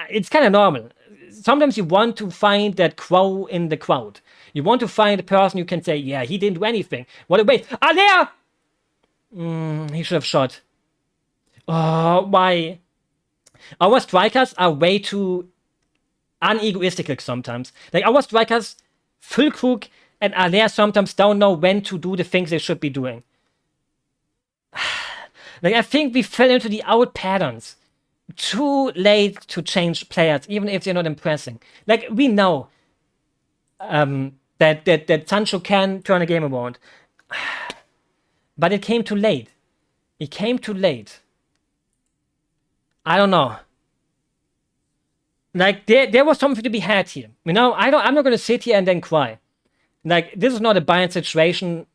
it's kind of normal. Sometimes you want to find that crow in the crowd. You want to find a person you can say, yeah, he didn't do anything. What a waste. Ah, there! He should have shot. Oh, why? Our strikers are way too unegoistical sometimes. Like, our strikers, Füllkrug and Aller sometimes don't know when to do the things they should be doing. Like, I think we fell into the old patterns. Too late to change players, even if they're not impressing. Like, we know that Sancho can turn a game around. But it came too late. It came too late. I don't know. Like, there was something to be had here. You know, I'm not going to sit here and then cry. Like, this is not a Bayern situation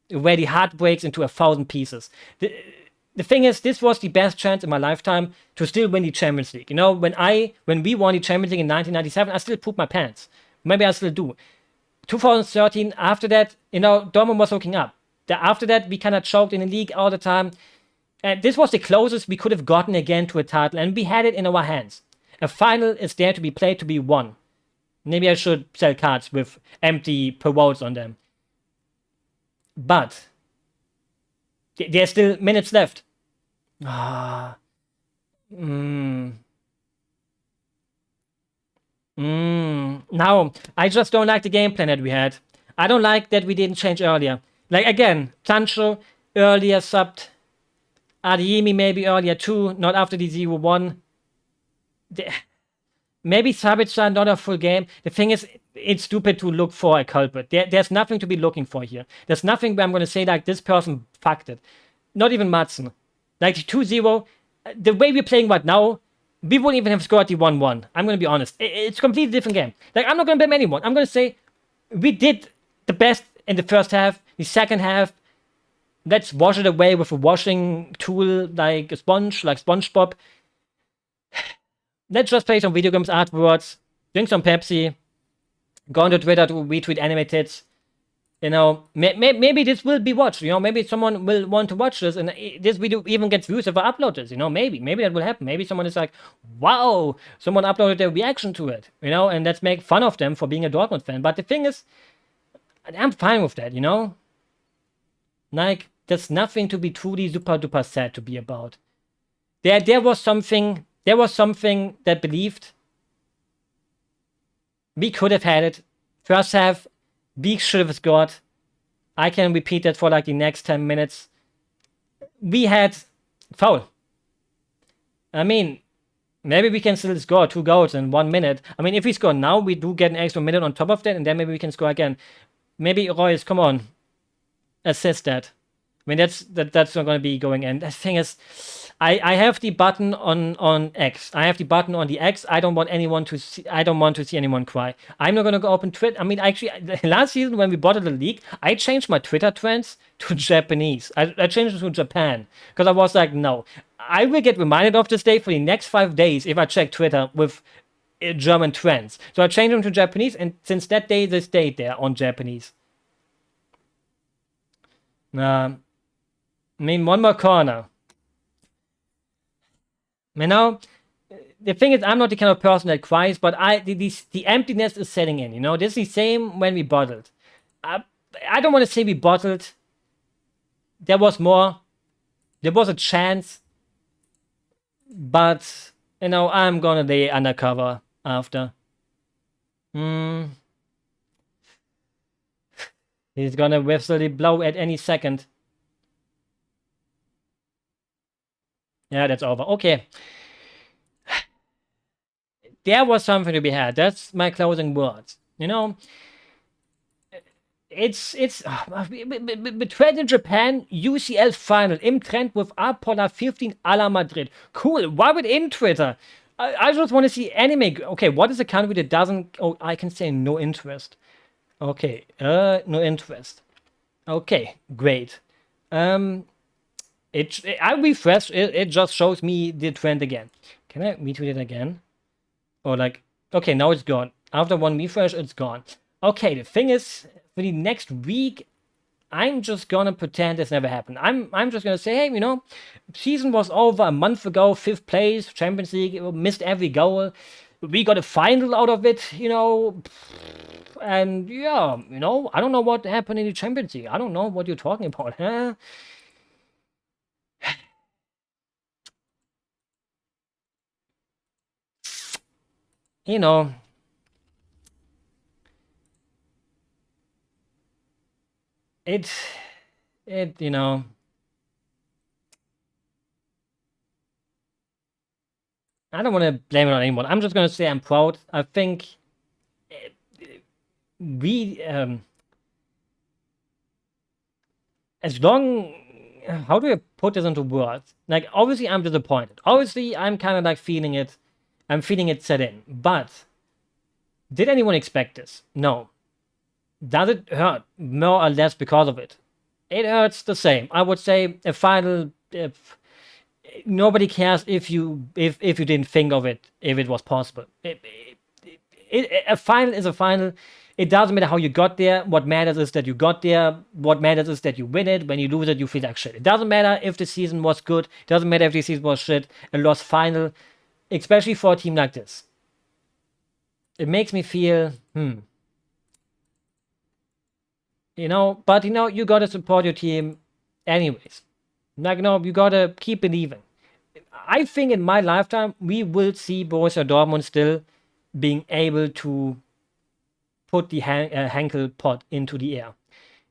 where the heart breaks into 1,000 pieces. The thing is, this was the best chance in my lifetime to still win the Champions League. You know, when we won the Champions League in 1997, I still pooped my pants. Maybe I still do. 2013, after that, you know, Dortmund was hooking up. After that, we kind of choked in the league all the time. And this was the closest we could have gotten again to a title, and we had it in our hands. A final is there to be played, to be won. Maybe I should sell cards with empty paroles on them. But there's still minutes left. Now, I just don't like the game plan that we had. I don't like that we didn't change earlier. Like, again, Sancho earlier subbed. Adeyemi maybe earlier too, not after the 0-1. Maybe Sabitzer not a full game. The thing is, it's stupid to look for a culprit. There's nothing to be looking for here. There's nothing where I'm going to say, like, this person fucked it. Not even Madsen. Like, 2-0, the way we're playing right now, we wouldn't even have scored the 1-1. I'm going to be honest. It's a completely different game. Like, I'm not going to blame anyone. I'm going to say, we did the best in the first half. The second half, let's wash it away with a washing tool like a sponge, like SpongeBob. Let's just play some video games afterwards, drink some Pepsi, go onto Twitter to retweet anime tits. You know, maybe this will be watched. You know, maybe someone will want to watch this, and this video even gets views if I upload this. You know, maybe that will happen. Maybe someone is like, wow, someone uploaded their reaction to it. You know, and let's make fun of them for being a Dortmund fan. But the thing is, I'm fine with that. You know, like, there's nothing to be truly super duper sad to be about. There was something that believed we could have had it. First half, we should have scored. I can repeat that for like the next 10 minutes. We had foul. I mean, maybe we can still score 2 goals in 1 minute. I mean, if we score now, we do get an extra minute on top of that, and then maybe we can score again. Maybe Royce, come on, assist that. I mean, that's not going to be going in. The thing is, I have the button on X. I have the button on the X. I don't want to see anyone cry. I'm not going to go open Twitter. I mean, actually, last season when we bought the league, I changed my Twitter trends to Japanese. I changed it to Japan because I was like, no, I will get reminded of this day for the next 5 days if I check Twitter with German trends. So I changed them to Japanese, and since that day, they stayed there on Japanese. I mean, one more corner. You know, the thing is, I'm not the kind of person that cries, but the emptiness is setting in. You know, this is the same when we bottled. I don't want to say we bottled. There was more. There was a chance. But, you know, I'm gonna lay undercover after. He's gonna whistle the blow at any second. Yeah, that's over. Okay. There was something to be had. That's my closing words. You know, it's between in Japan, UCL final im Trend with Apollo 15 a la Madrid. Cool. Why would in Twitter? I just want to see anime. Okay, what is a country that doesn't? Oh, I can say no interest. Okay, no interest. Okay, great. I refresh it just shows me the trend again. Can I retweet it again? Or like, okay, now it's gone. After one refresh, it's gone. Okay, the thing is, for the next week, I'm just gonna pretend this never happened. I'm just gonna say, hey, season was over a month ago, 5th place, Champions League, missed every goal. We got a final out of it, and yeah, I don't know what happened in the Champions League. I don't know what you're talking about, huh? You know, it, it, I don't want to blame it on anyone. I'm just gonna say I'm proud. I think we, as long, how do I put this into words? Like, obviously, I'm disappointed. Obviously, I'm kind of like feeling it. I'm feeling it set in. But did anyone expect this? No. Does it hurt more or less because of it? It hurts the same. I would say a final. If nobody cares if you didn't think of it, if it was possible. A final is a final. It doesn't matter how you got there. What matters is that you got there. What matters is that you win it. When you lose it, you feel like shit. It doesn't matter if the season was good. It doesn't matter if the season was shit. A lost final, especially for a team like this. It makes me feel, but you gotta support your team anyways. Like, you gotta keep believing. I think in my lifetime, we will see Borussia Dortmund still being able to put the Henkel pot into the air.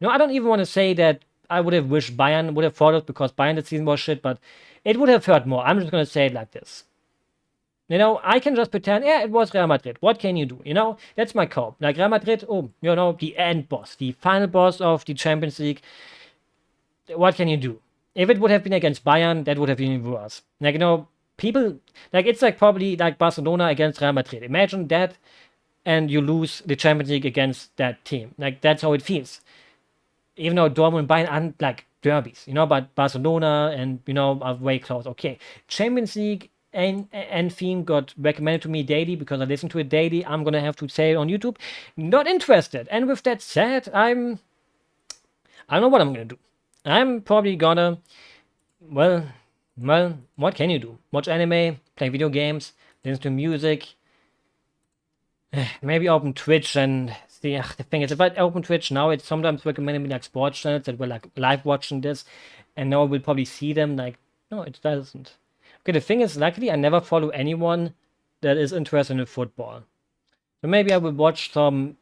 I don't even want to say that I would have wished Bayern would have followed because Bayern this season was shit, but it would have hurt more. I'm just going to say it like this. I can just pretend, yeah, it was Real Madrid. What can you do? That's my cope. Like Real Madrid, the end boss, the final boss of the Champions League. What can you do? If it would have been against Bayern, that would have been even worse. Like, people, like, it's like probably like Barcelona against Real Madrid. Imagine that, and you lose the Champions League against that team. Like, that's how it feels. Even though Dortmund and Bayern aren't like derbies, but Barcelona and, are way close. Okay. Champions League and theme got recommended to me daily because I listen to it daily. I'm gonna have to say it on YouTube. Not interested. And with that said, I don't know what I'm gonna do. I'm probably gonna, well, what can you do? Watch anime, play video games, listen to music, maybe open Twitch and see. The thing is, if I open Twitch now, it's sometimes recommending me like sports channels that were like live watching this, and now I will probably see them. Like, no, it doesn't. Okay, the thing is, luckily, I never follow anyone that is interested in football. So maybe I will watch some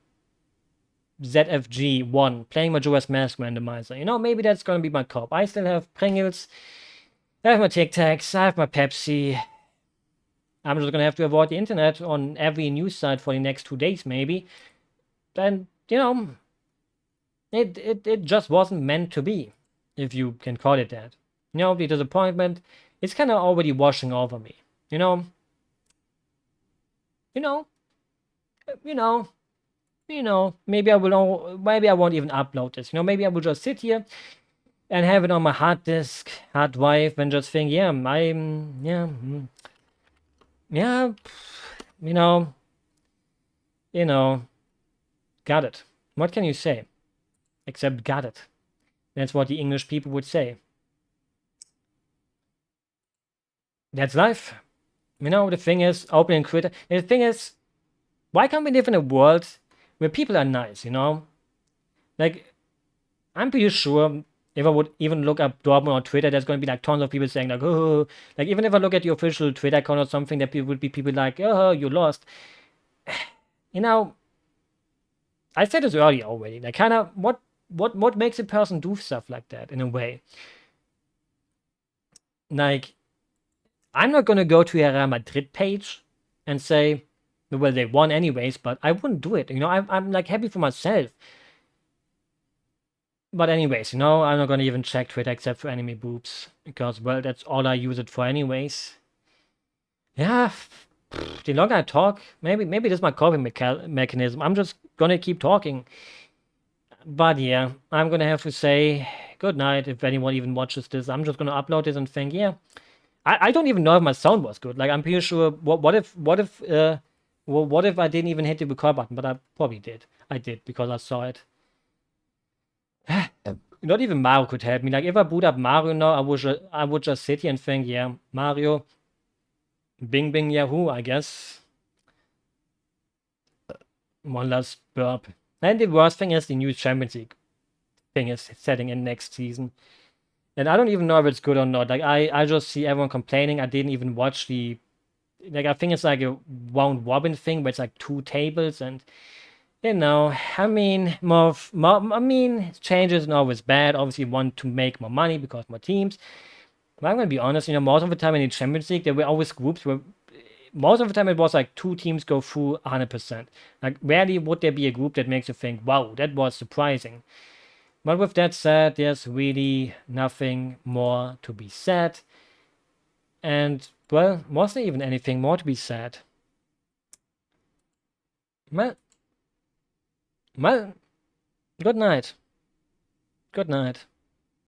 ZFG1 playing Majora's Mask randomizer. Maybe that's gonna be my cop. I still have Pringles, I have my Tic Tacs, I have my Pepsi. I'm just gonna have to avoid the internet on every news site for the next 2 days, maybe. And it just wasn't meant to be, if you can call it that. The disappointment is kind of already washing over me. Maybe I won't even upload this. Maybe I will just sit here and have it on my hard disk, hard drive, and just think, yeah, got it. What can you say? Except got it. That's what the English people would say. That's life. The thing is, opening Twitter. The thing is, why can't we live in a world where people are nice, Like, I'm pretty sure if I would even look up Dortmund on Twitter, there's going to be like tons of people saying like, oh, like even if I look at the official Twitter account or something, there would be people like, oh, you lost. I said this earlier already. Like, kind of, what makes a person do stuff like that in a way? Like, I'm not going to go to a Real Madrid page and say, well, they won anyways, but I wouldn't do it. I'm like happy for myself. But anyways, I'm not gonna even check Twitter except for anime boobs. Because, well, that's all I use it for anyways. Yeah, the longer I talk, maybe this is my coping mechanism. I'm just gonna keep talking. But yeah, I'm gonna have to say good night if anyone even watches this. I'm just gonna upload this and think, yeah. I don't even know if my sound was good. Like, I'm pretty sure, what if Well, what if I didn't even hit the record button? But I probably did. I did because I saw it. Not even Mario could help me. Like if I boot up Mario now, I would just sit here and think, yeah, Mario, Bing Bing Yahoo, I guess. One last burp. And the worst thing is the new Champions League thing is setting in next season. And I don't even know if it's good or not. Like I just see everyone complaining. I didn't even watch the like I think it's like a round robin thing where it's like 2 tables and I mean I mean changes are always bad. Obviously you want to make more money because more teams. But I'm gonna be honest, most of the time in the Champions League there were always groups where most of the time it was like 2 teams go through 100%. Like rarely would there be a group that makes you think, wow, that was surprising. But with that said, there's really nothing more to be said. And, well, was there even anything more to be said? Well, good night. Good night.